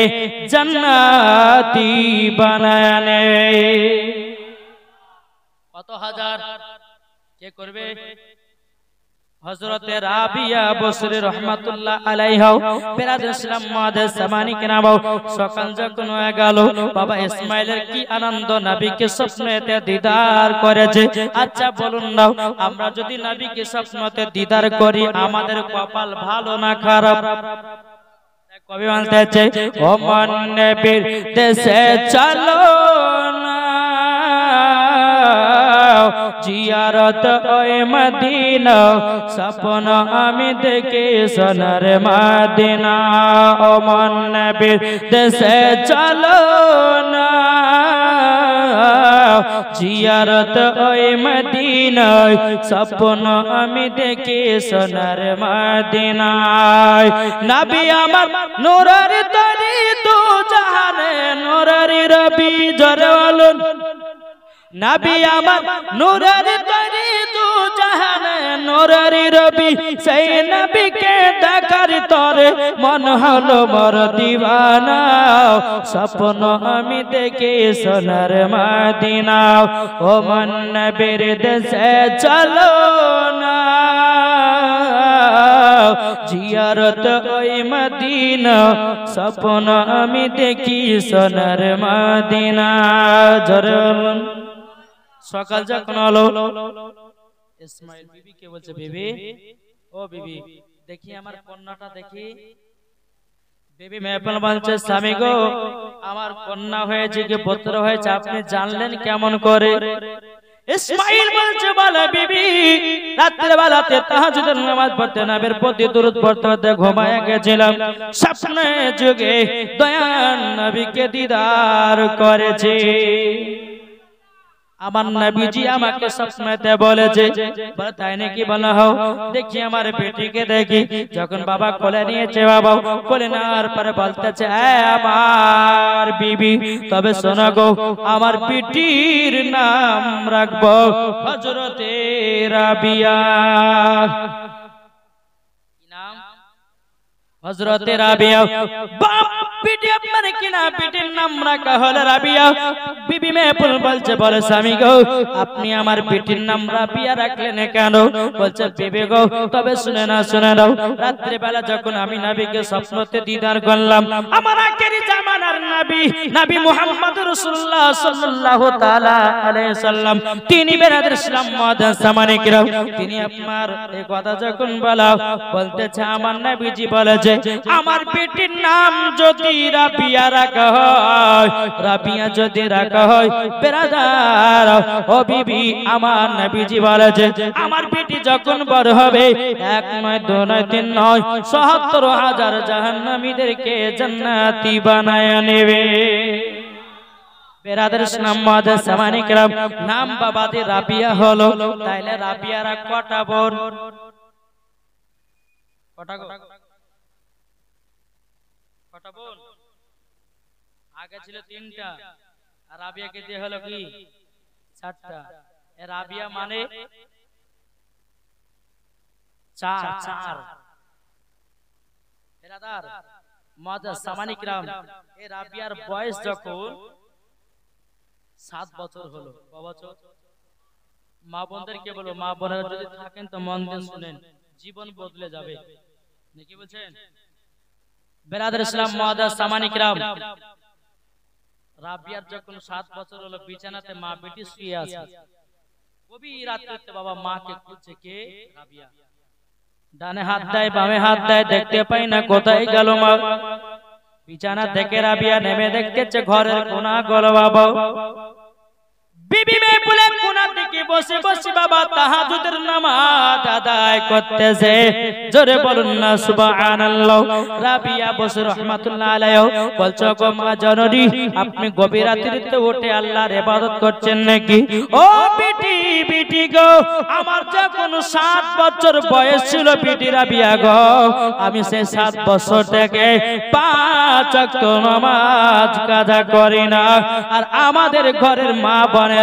A: জান্নাতি বানায় নেয়। কত হাজার? কে করবে? হযরতে রাবিয়া বসরি রাহমাতুল্লাহ আলাইহা বেরাদর ইসলাম মুআদ্দাস সামানি কেরাম সকাল যখন হয়ে গেল বাবা ইসমাইলের কি আনন্দ নবীকে স্বপ্নেতে দিদার করেছে। আচ্ছা বলুন না, আমরা যদি নবীকে স্বপ্নতে দিদার করি আমাদের কপাল ভালো না খারাপ? কবি বলতেছে ও মন নবীর দেশে চলো না জিয়ারত ওই মদিনা স্বপ্ন আমি দেখি সোনার মদিনা। ও মন নবীর দেশে চলো না জিয়ারত ওই মদিনায় স্বপ্ন আমি দেখি সোনার মদিনায়। নবী আমার নূরের তরি দু জাহানে নূরের রবি জোরে বলুন। নবী আমার নূরের তরি দু জাহানে নূরের রবি সেই নবীকে দেখার তরে মন হলো মোর দিওয়ানা স্বপ্ন আমি দেখি সোনার মদিনা। ও মন নবীর দেশে চলো না জিয়ারত ওই মদিনা স্বপ্ন আমি দেখি সোনার মদিনা। জোরে বলুন। সকাল যখন হলো ইসমাইল বিবিকে বলছে বিবি ও বিবি দেখি আমার কন্যাটা দেখি। বিবি মেহফিল বলছে স্বামী গো আমার কন্যা হয়েছে কি পুত্র হয়েছে আপনি জানলেন কেমন করে? ইসমাইল বলছে বলে বিবি রাত্রে বেলাতে তাহাজ্জুদের নামাজ পড়তে নবীর প্রতি দরুদ পড়তে পড়তে ঘুমায় গেছিলাম, স্বপ্নে যুগে দয়ান নবীকে দিদার করেছে। আমার নবীজি আমাকে স্বপ্নেতে বলেছে। তাই নাকি? বলা হও দেখি আমার বেটিকে দেখি। যখন বাবা কোলে নিয়েছে বাবা কোলে নেওয়ার পরে বলতেছে আমার বিবি তবে শোনো গো আমার বেটির নাম রাখবো হযরতে রাবিয়া। কি নাম? হযরতে রাবিয়া। বাপ বেটি আপনার কি না বেটির নাম রাখা হলো রাবিয়া। বিবি মেহফিল বলছে বলে স্বামী গো আপনি আমার বেটির নাম রাবিয়া রাখলেন কেন? বলছে বিবি গো তবে শুনে না শুনে নাও রাত্রি বেলা যখন আমি নবীকে স্বপ্নতে দিদার করলাম আমার আখেরি জামানার নবী নবী মুহাম্মদ রাসূলুল্লাহ সাল্লাল্লাহু তাআলা আলাইহি সাল্লাম তিনি বেরাদর ইসলাম মুআদ্দাস সামানি কিরাম তিনি আপনার এই কথা যখন বলা বলতেছে আমার নবীজি বলেছে আমার বেটির নাম যদি রাবিয়া রাখা হয় রাবিয়া যদি রাখা হয় বেরাদার ও বিবি আমার নবীজি বলেছে আমার বেটি যখন বড় হবে 1 নয় 2 নয় 3 নয় ৭৭,০০০ জাহান্নামীদেরকে জান্নাতি বানায় নেবে। বেরাদর ইসলাম মুআদ্দাস সামানি কিরাম নাম বাবাদের রাবিয়া হলো। তাইলে রাবিয়ারা কটা বোন? কটা বোন? আগে ছিল 3টা আর রাবিয়াকে দিয়ে হলো কি 4টা। এ রাবিয়া মানে 4 বেরাদার মুআদ্দাস সামানি কিরাম এই রাবিয়ার বয়স যখন 7 বছর হলো। কত বছর? মা বোনদেরকে বলো মা বোনেরা যদি থাকেন তো মন দিয়ে শুনেন জীবন বদলে যাবে নাকি বলছেন? বেরাদর ইসলাম মুআদ্দাস সামানি কিরাম রাবিয়ার যখন 7 বছর হলো বিছানাতে মা বেটি শুয়ে আছে। গভীর রাতে বাবা মাকে খুঁজছে কে? রাবিয়া। ডানে হাত দেয় বামে হাত দেয় দেখতে পাই না কোথায় গেল মা। বিছানা থেকে রাবিয়া নেমে দেখতেছে ঘরের কোনা গল বাবা। বিবি মেহফিলের কোনা থেকে বসে বসে বাবা তাহাজ্জুদের নামাজ আদায় করতেছে। জোরে বলুন না সুবহানাল্লাহ। রাবিয়া বসে রাহমাতুল্লাহ আলাইহি বলছো গো মা জননী আপনি গভীর রাতে উঠে আল্লাহর ইবাদত করছেন নাকি? ও বেটি বেটি গো আমার যখন 7 বছর বয়স ছিল বেটি রাবিয়া গো আমি সেই 7 বছর থেকে 5 ওয়াক্ত নামাজ কাজা করি না। আর আমাদের ঘরের মা বোনেরা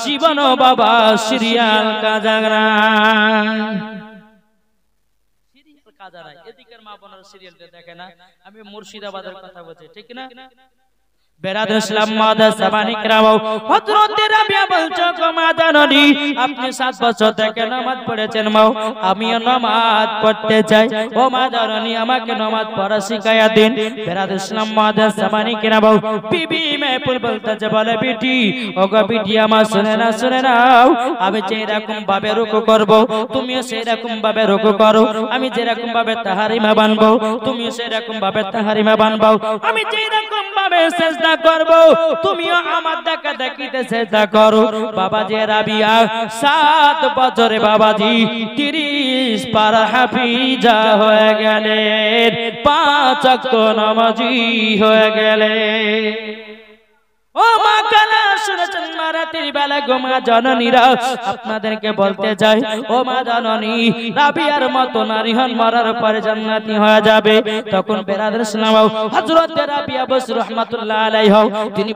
A: জীবন বাবা সিরিয়াল কাজা না সিরিয়াল কাজা নাই। এদিকের মা বোনেরা সিরিয়ালটা দেখে না। আমি মুর্শিদাবাদের কথা বলছি ঠিক না? বেরাদ ইসলাম মাদার সাবানি کرامও হযরত রাবিয়া বলছো গো মা জাননী আপনি 7 বছর থেকে নামাজ পড়েছেন মাও আমিও নামাজ পড়তে চাই ও মা জাননী আমাকে নামাজ পড়া শিখায়া দিন বেরাদ ইসলাম মাদার সাবানি کرامও বিবি মেহপুর বলতেছে বলে বিটি ওগো বিটি আমার শুনে নাও আমি যে রকম ভাবে রুকু করব তুমিও সেই রকম ভাবে রুকু করো আমি যে রকম ভাবে তাহরিমা বানবো তুমিও সেই রকম ভাবে তাহরিমা বানবাও আমি যে রকম ভাবে সিজদা করব তুমিও আমার দেখা দেখিতে চেষ্টা করো বাবাজি রাবিয়া 7 বছরে বাবাজি 30 পারা হাফিজা হয়ে গেলেন 5 ওয়াক্ত নামাজি হয়ে গেলেন ও মা কানা শুনেছেন রাতের বেলা গো মা জননীরা আপনাদেরকে বলতে চাই ও মা জননী রাবিয়ার মতো নারী হন মরার পরে জান্নাতি হয়ে যাবে তখন বেরাদার ইসলাম হযরত রাবিয়া বসরি রাহমাতুল্লাহ আলাইহি তিনি